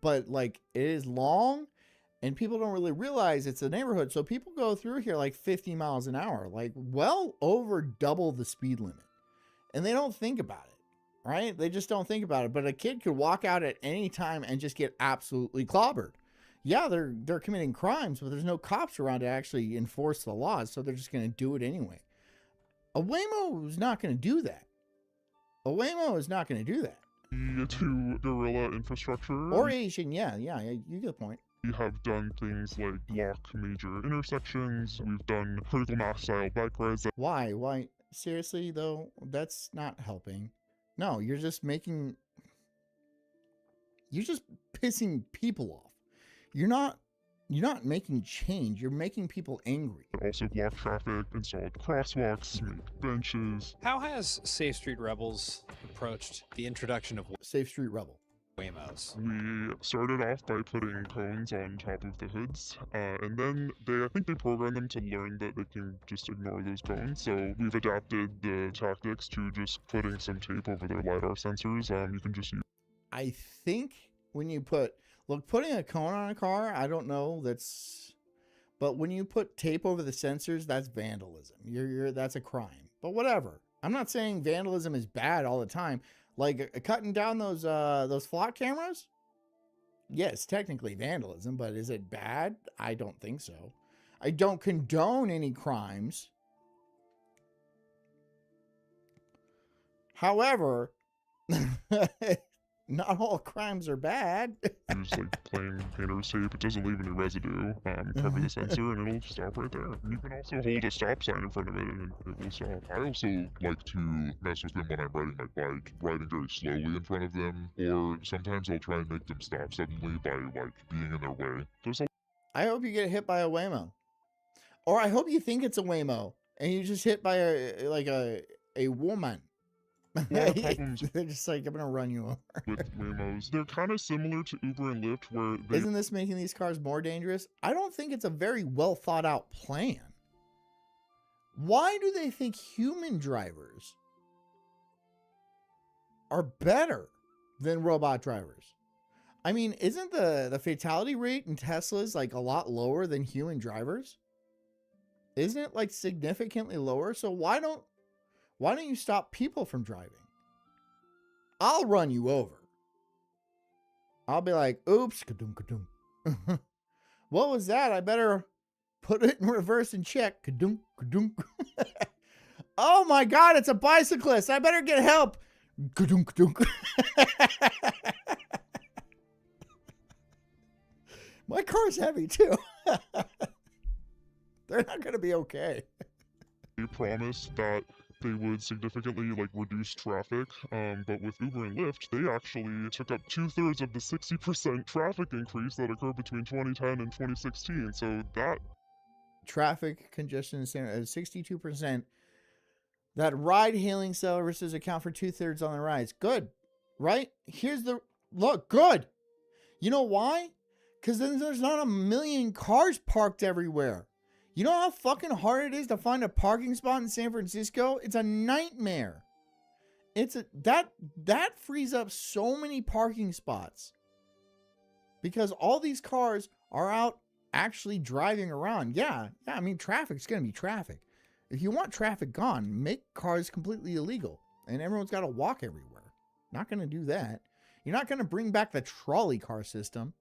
but like it is long, and people don't really realize it's a neighborhood. So people go through here like 50 miles an hour, like well over double the speed limit, and they don't think about it, right? They just don't think about it. But a kid could walk out at any time and just get absolutely clobbered. Yeah, they're committing crimes, but there's no cops around to actually enforce the laws, so they're just going to do it anyway. A Waymo is not going to do that. A Waymo is not going to do that. To guerrilla infrastructure. Or Asian, yeah, you get the point. We have done things like block major intersections. We've done critical mass style bike rides. Why? Why? Seriously, though, that's not helping. No, you're just pissing people off. You're not making change. You're making people angry. Also block traffic, installed crosswalks, made benches. How has Safe Street Rebels approached the introduction of Safe Street Rebel Waymos? We started off by putting cones on top of the hoods, and then I think they programmed them to learn that they can just ignore those cones. So we've adapted the tactics to just putting some tape over their LiDAR sensors. You can just use. I think when you putting a cone on a car, I don't know, but when you put tape over the sensors, that's vandalism. That's a crime. But whatever. I'm not saying vandalism is bad all the time. Like cutting down those flock cameras? Yes, technically vandalism, but is it bad? I don't think so. I don't condone any crimes. However, not all crimes are bad. Use like plain painter's tape. It doesn't leave any residue. Cover the sensor and it'll stop right there. You can also hold a stop sign in front of it and it will stop. I also like to mess with them when I'm riding my bike, riding very slowly in front of them, or sometimes I'll try and make them stop suddenly by like being in their way. I hope you get hit by a Waymo, or I hope you think it's a Waymo and you just hit by a woman. They're just like, I'm gonna run you over. With Waymos, they're kind of similar to Uber and Lyft, where isn't this making these cars more dangerous? I don't think it's a very well thought out plan. Why do they think human drivers are better than robot drivers? I mean, isn't the fatality rate in Teslas like a lot lower than human drivers? Isn't it like significantly lower? So why don't you stop people from driving? I'll run you over. I'll be like, oops, ka-doom, ka-doom. What was that? I better put it in reverse and check. Ka-doom, ka-doom. Oh my God, it's a bicyclist. I better get help. Ka-doom, ka-doom. My car's heavy too. They're not going to be okay. They promised that they would significantly like reduce traffic, but with Uber and Lyft, they actually took up 2/3 of the 60% traffic increase that occurred between 2010 and 2016. So that traffic congestion is 62%. That ride-hailing services account for 2/3 on the rides. Good, right? Here's the look. Good. You know why? Because then there's not a million cars parked everywhere. You know how fucking hard it is to find a parking spot in San Francisco? It's a nightmare. That frees up so many parking spots because all these cars are out actually driving around. Yeah, I mean, traffic's going to be traffic. If you want traffic gone, make cars completely illegal and everyone's got to walk everywhere. Not going to do that. You're not going to bring back the trolley car system.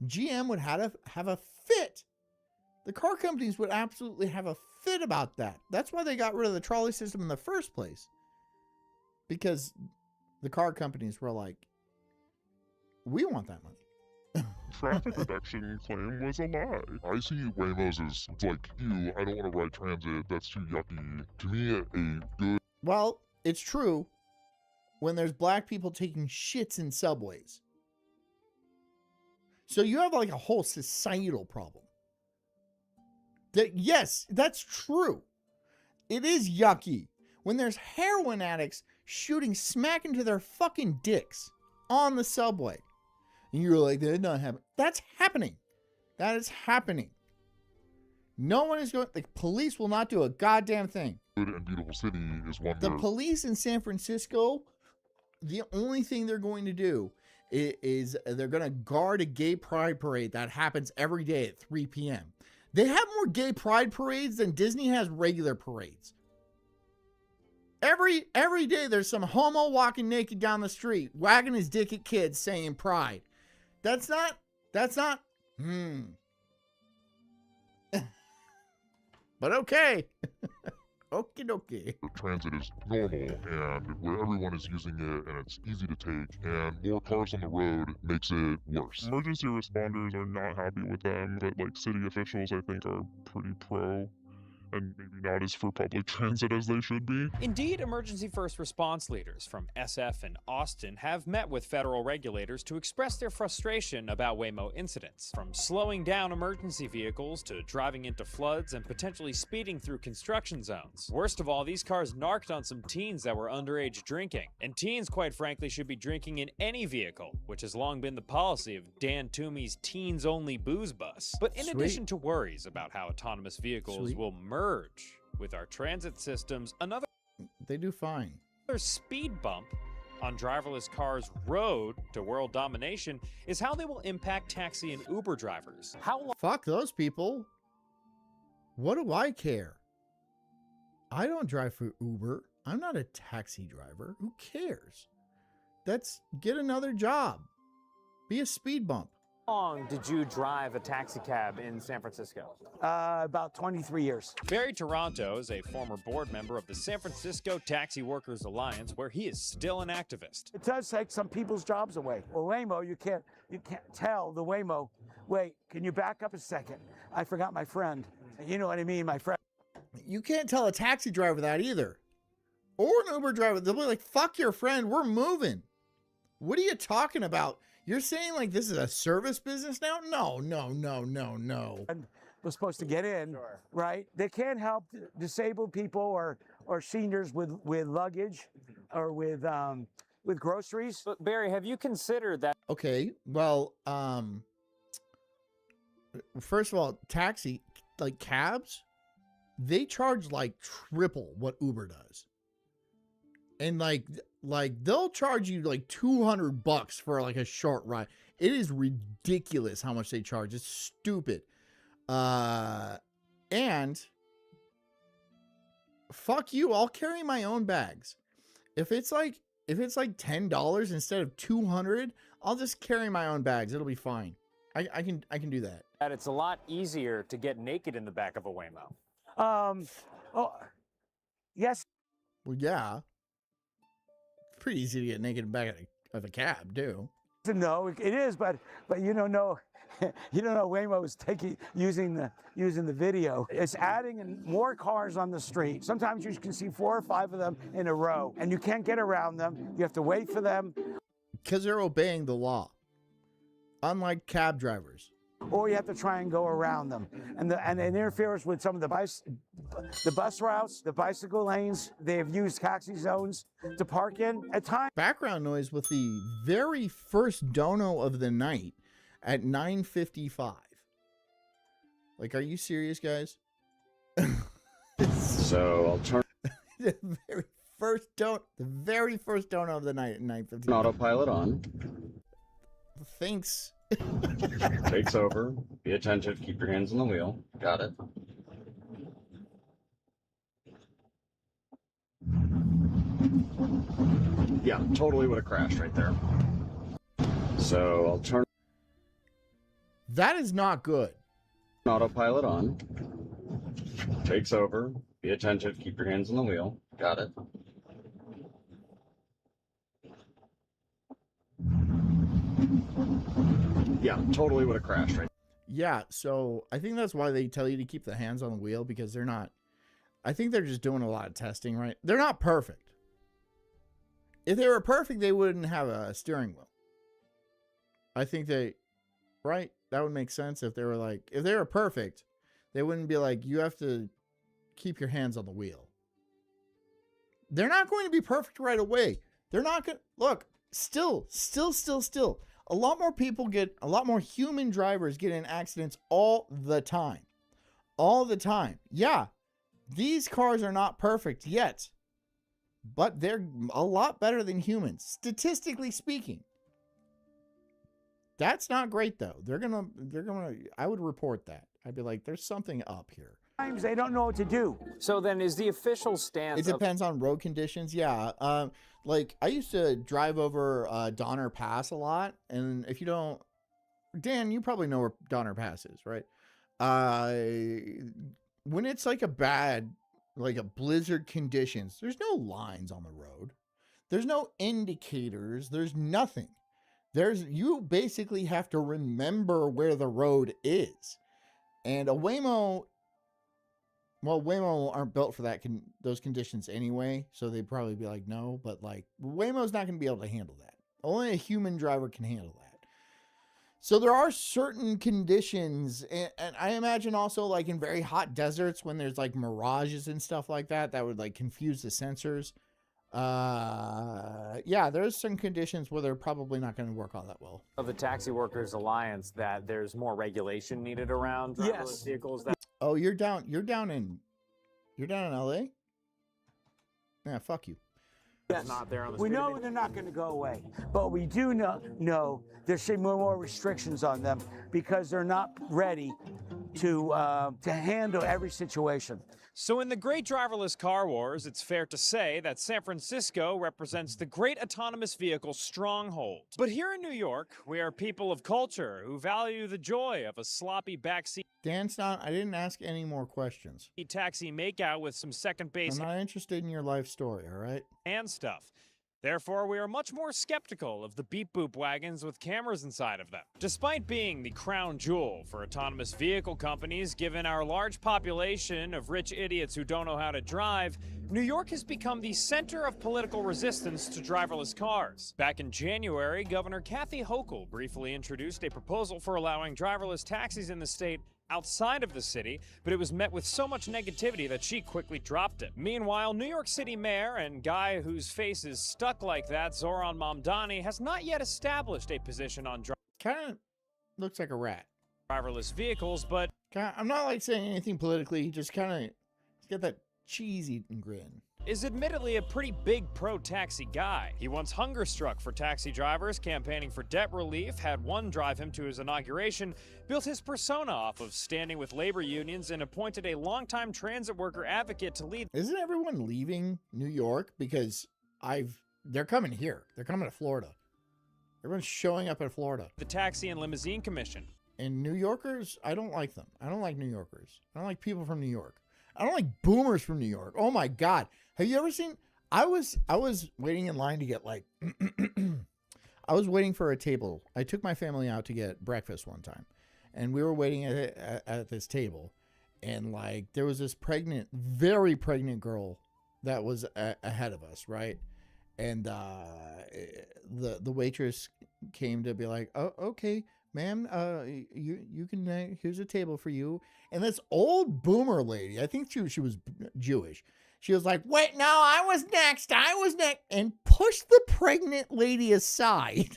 GM would have a fit. The car companies would absolutely have a fit about that. That's why they got rid of the trolley system in the first place. Because the car companies were like, we want that money. traffic reduction claim was a lie. I see Waymos as, it's like, ew, I don't want to ride transit, that's too yucky. To me, a good... Well, it's true when there's black people taking shits in subways. So you have like a whole societal problem. Yes, that's true. It is yucky when there's heroin addicts shooting smack into their fucking dicks on the subway. And you're like, that did not happen. That's happening. That is happening. No one is going, the police will not do a goddamn thing. Good and beautiful city is one The police in San Francisco, the only thing they're going to do is they're going to guard a gay pride parade that happens every day at 3 p.m. They have more gay pride parades than Disney has regular parades. Every day there's some homo walking naked down the street, wagging his dick at kids saying pride. That's not, But okay. Okie dokie. Transit is normal and where everyone is using it and it's easy to take, and more cars on the road makes it worse. Emergency responders are not happy with them, but like city officials I think are pretty pro, and maybe not as for public transit as they should be. Indeed, emergency first response leaders from SF and Austin have met with federal regulators to express their frustration about Waymo incidents, from slowing down emergency vehicles to driving into floods and potentially speeding through construction zones. Worst of all, these cars narked on some teens that were underage drinking. And teens, quite frankly, should be drinking in any vehicle, which has long been the policy of Dan Toomey's teens-only booze bus. But in addition to worries about how autonomous vehicles will merge with our transit systems, another they do fine. Speed bump on driverless cars' road to world domination is how they will impact taxi and Uber drivers. Fuck those people. What do I care? I don't drive for Uber. I'm not a taxi driver. Who cares? Get another job. Be a speed bump. How long did you drive a taxi cab in San Francisco? About 23 years. Barry Toronto is a former board member of the San Francisco Taxi Workers Alliance, where he is still an activist. It does take some people's jobs away. Well, Waymo, you can't tell the Waymo. Wait, can you back up a second? I forgot my friend. You know what I mean, my friend. You can't tell a taxi driver that either. Or an Uber driver. They'll be like, fuck your friend, we're moving. What are you talking about? You're saying like this is a service business now? No. Was supposed to get in, right? They can't help disabled people or seniors with luggage or with groceries. But Barry, have you considered that? Okay, well, first of all, taxi, like cabs, they charge like triple what Uber does. And like they'll charge you like $200 for like a short ride. It is ridiculous how much they charge. It's stupid. And fuck you, I'll carry my own bags. If it's like $10 instead of $200, I'll just carry my own bags. It'll be fine. I can do that. That it's a lot easier to get naked in the back of a Waymo. Yes. Well, yeah. Pretty easy to get naked in the back of a cab, too. No, it is, but you don't know. You don't know Waymo is using the video. It's adding in more cars on the street. Sometimes you can see 4 or 5 of them in a row, and you can't get around them. You have to wait for them. Because they're obeying the law, unlike cab drivers. Or you have to try and go around them, and it interferes with some of the bus routes, the bicycle lanes. They have used taxi zones to park in at times. Background noise with the very first dono of the night at 9:55. Like, are you serious, guys? So I'll turn the very first dono of the night at 9:55. autopilot on. Thanks. Takes over. Be attentive. Keep your hands on the wheel. Got it. Yeah, totally would have crashed right there. So I'll turn That is not good. autopilot on. Takes over. Be attentive. Keep your hands on the wheel. Got it. Yeah, totally would have crashed right. Yeah, so I think that's why they tell you to keep the hands on the wheel, because they're not. I think they're just doing a lot of testing, right? They're not perfect. If they were perfect, they wouldn't have a steering wheel. I think right? That would make sense if they were perfect, they wouldn't be like, you have to keep your hands on the wheel. They're not going to be perfect right away. They're not going to, look, still. A lot more human drivers get in accidents all the time. All the time. Yeah, these cars are not perfect yet, but they're a lot better than humans, statistically speaking. That's not great though. They're gonna, I would report that. I'd be like, there's something up here. Sometimes they don't know what to do. So then is the official stance... It depends on road conditions, yeah. Like, I used to drive over Donner Pass a lot, and if you don't... Dan, you probably know where Donner Pass is, right? When it's like a bad like a blizzard conditions, there's no lines on the road. There's no indicators. There's nothing. You basically have to remember where the road is. And a Waymo, well, Waymo aren't built for those conditions anyway, so they'd probably be like, no, but like Waymo's not going to be able to handle that. Only a human driver can handle that. So there are certain conditions, and I imagine also like in very hot deserts when there's like mirages and stuff like that, that would like confuse the sensors. Yeah, there's some conditions where they're probably not going to work all that well. Of the Taxi Workers Alliance, that there's more regulation needed around driverless vehicles. Oh, you're down in LA? Yeah, fuck you. Yes. Not there on the We street. know they're not going to go away, but we do know there should be more restrictions on them because they're not ready to handle every situation. So in the great driverless car wars, it's fair to say that San Francisco represents the great autonomous vehicle stronghold. But here in New York, we are people of culture who value the joy of a sloppy backseat Dan Stott, I didn't ask any more questions. taxi makeout with some second base I'm not interested in your life story, all right? and stuff. Therefore, we are much more skeptical of the beep-boop wagons with cameras inside of them. Despite being the crown jewel for autonomous vehicle companies, given our large population of rich idiots who don't know how to drive, New York has become the center of political resistance to driverless cars. Back in January, Governor Kathy Hochul briefly introduced a proposal for allowing driverless taxis in the state outside of the city, but it was met with so much negativity that she quickly dropped it. Meanwhile, New York City Mayor and guy whose face is stuck like that, Zoran Mamdani, has not yet established a position on Kind of looks like a rat. driverless vehicles, but I'm not like saying anything politically. He just kind of, he's got that cheese-eating grin. is admittedly a pretty big pro-taxi guy. He once hunger-struck for taxi drivers, campaigning for debt relief, had one drive him to his inauguration, built his persona off of standing with labor unions, and appointed a longtime transit worker advocate to lead. Isn't everyone leaving New York? Because they're coming here. They're coming to Florida. Everyone's showing up in Florida. The Taxi and Limousine Commission. And New Yorkers, I don't like them. I don't like New Yorkers. I don't like people from New York. I don't like boomers from New York. Oh my God. Have you ever seen, I was waiting in line to get like, I was waiting for a table. I took my family out to get breakfast one time, and we were waiting at this table, and like there was this very pregnant girl that was ahead of us, right? And the waitress came to be like, oh, okay, ma'am, you can, here's a table for you. And this old boomer lady, I think she was Jewish. She was like, wait, no, I was next, and pushed the pregnant lady aside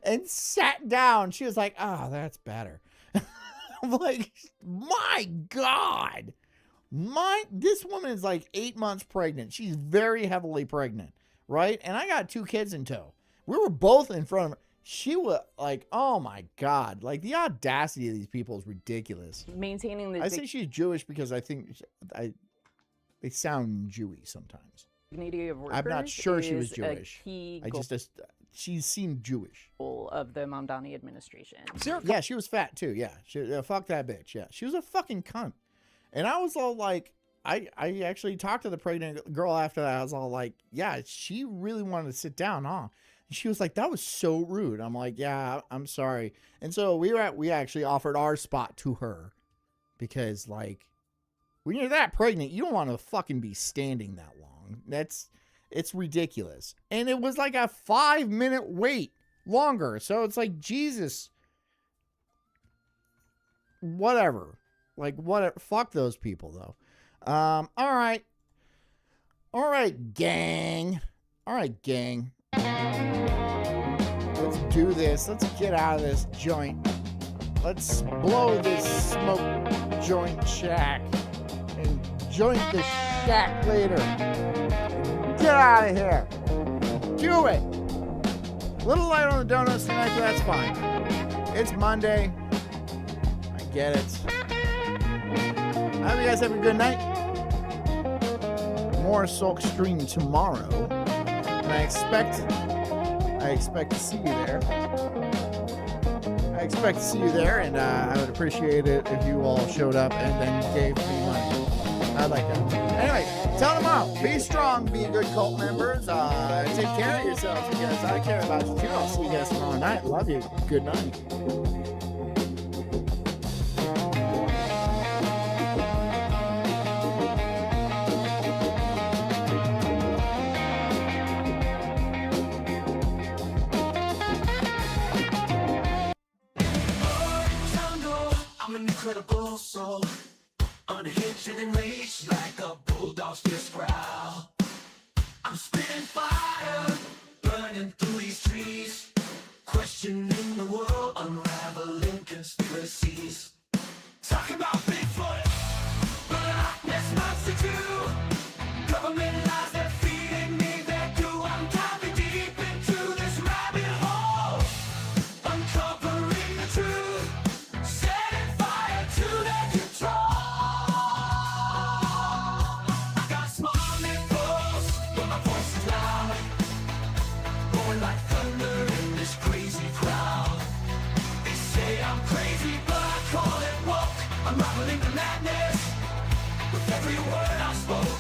and sat down. She was like, oh, that's better. I'm like, my God. This woman is like 8 months pregnant. She's very heavily pregnant, right? And I got 2 kids in tow. We were both in front of her. She was like, oh my God, like the audacity of these people is ridiculous. Maintaining the I say she's Jewish because I think they sound Jewy sometimes. dignity of workers. I'm not sure she was is a Jewish. key I just she seemed Jewish. goal of the Mamdani administration. Yeah, she was fat too. Yeah, fuck that bitch. Yeah, she was a fucking cunt. And I was all like, I actually talked to the pregnant girl after that. I was all like, yeah, she really wanted to sit down, huh? And she was like, that was so rude. I'm like, yeah, I'm sorry. And so we actually offered our spot to her because like when you're that pregnant, you don't want to fucking be standing that long. It's ridiculous. And it was like a 5-minute wait longer. So it's like, Jesus, whatever. Like, what? Fuck those people, though. All right, gang. All right, gang. Let's do this. Let's get out of this joint. Let's blow this smoke joint shack and joint the shack later. Get out of here. Do it. A little light on the donuts tonight, but that's fine. It's Monday. I get it. I hope you guys have a good night. More Sulk stream tomorrow. And I expect to see you there. And I would appreciate it if you all showed up and then gave me money. I'd like that. Tell them all. Be strong, be good cult members. Take care of yourselves because I care about you too. I'll see you guys tomorrow night. Love you. Good night. I'm an incredible soul, unhinged and enraged like a bulldog's fierce growl. I'm spitting fire, burning through these trees, questioning the world, unraveling conspiracies. Talking about Bigfoot, but Loch Ness monster too. Government lies, they're feeding me their goo. I'm diving deep into this rabbit hole, uncovering the truth. Setting fire to their control. I got small nipples, but my voice is loud, rolling like thunder in this crazy crowd. They say I'm crazy, but I call it woke. I'm unraveling the madness with every word I spoke.